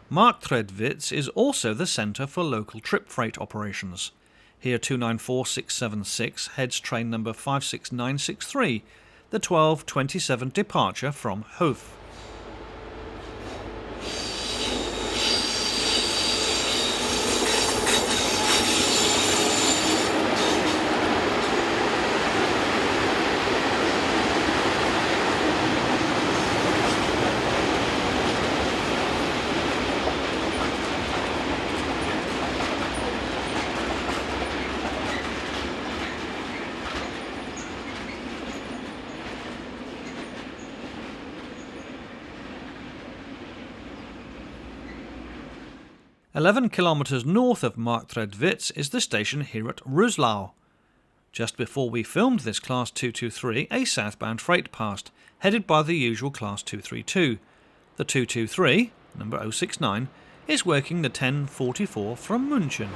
Marktredwitz is also the centre for local trip freight operations. Here 294676 heads train number 56963, the 12:27 departure from Hof. "11 kilometres north of Marktredwitz is the station here at Ruslau. Just before we filmed this Class 223, a southbound freight passed, headed by the usual Class 232. The 223, number 069, is working the 1044 from München.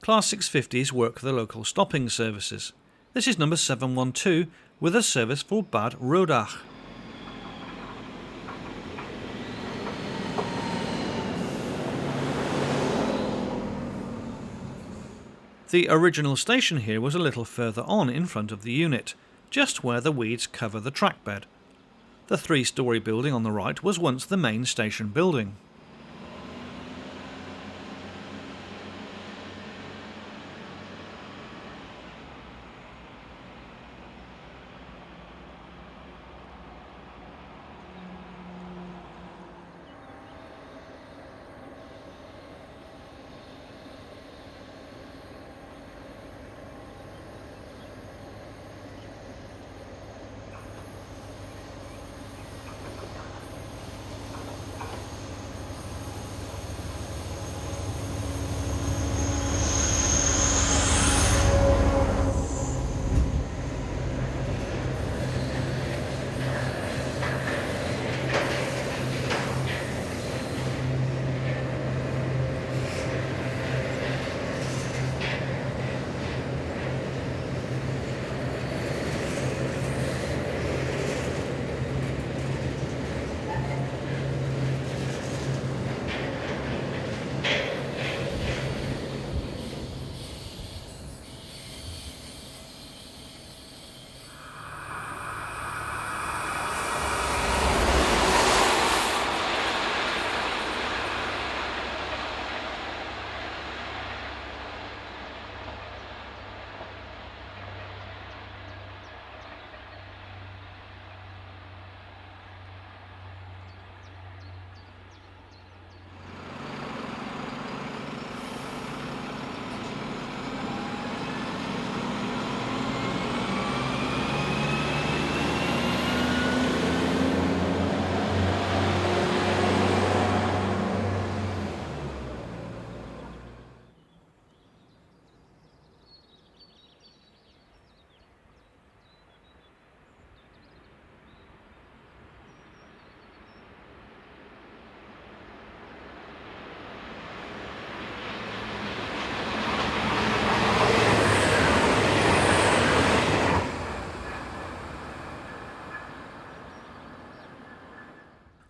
Class 650s work the local stopping services. This is number 712 with a service for Bad Rodach. The original station here was a little further on in front of the unit, just where the weeds cover the track bed. The 3-storey building on the right was once the main station building.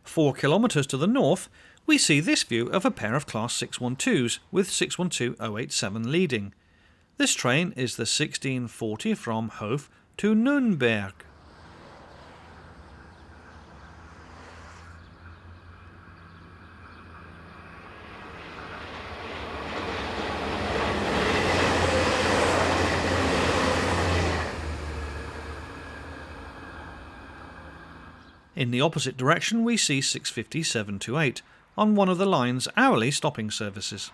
4 kilometres to the north, we see this view of a pair of Class 612s with 612087 leading. This train is the 1640 from Hof to Nürnberg. In the opposite direction we see 650-728 on one of the line's hourly stopping services.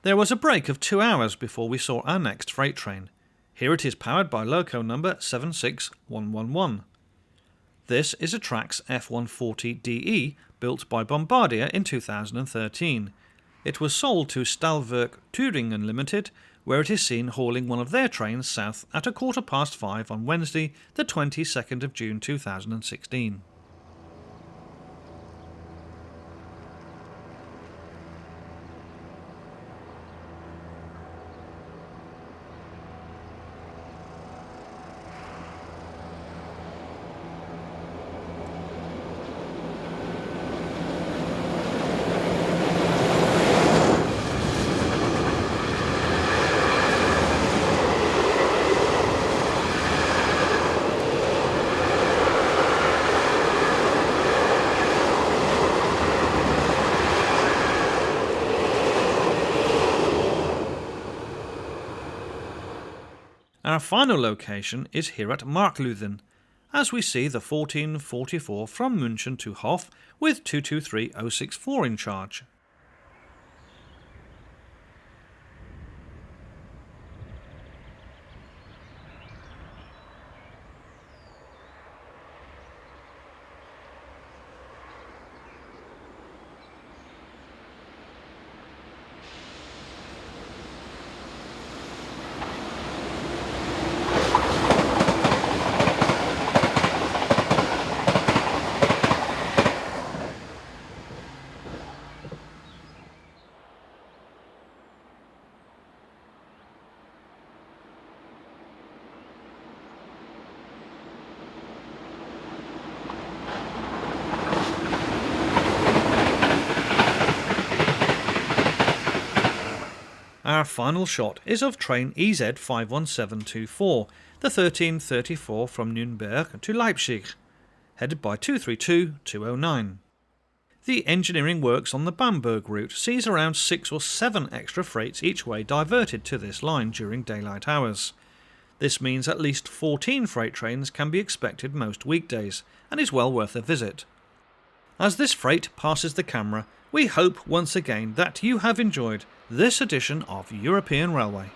There was a break of 2 hours before we saw our next freight train. Here it is powered by loco number 76111. This is a Trax F140DE built by Bombardier in 2013. It was sold to Stahlwerk Thüringen Limited, where it is seen hauling one of their trains south at 5:15 on Wednesday, the 22nd of June 2016. Our final location is here at Markluiden, as we see the 1444 from München to Hof with 223064 in charge. Our final shot is of train EZ51724, the 1334 from Nürnberg to Leipzig, headed by 232209. The engineering works on the Bamberg route sees around 6 or 7 extra freights each way diverted to this line during daylight hours. This means at least 14 freight trains can be expected most weekdays, and is well worth a visit. As this freight passes the camera, we hope once again that you have enjoyed this edition of European Railway.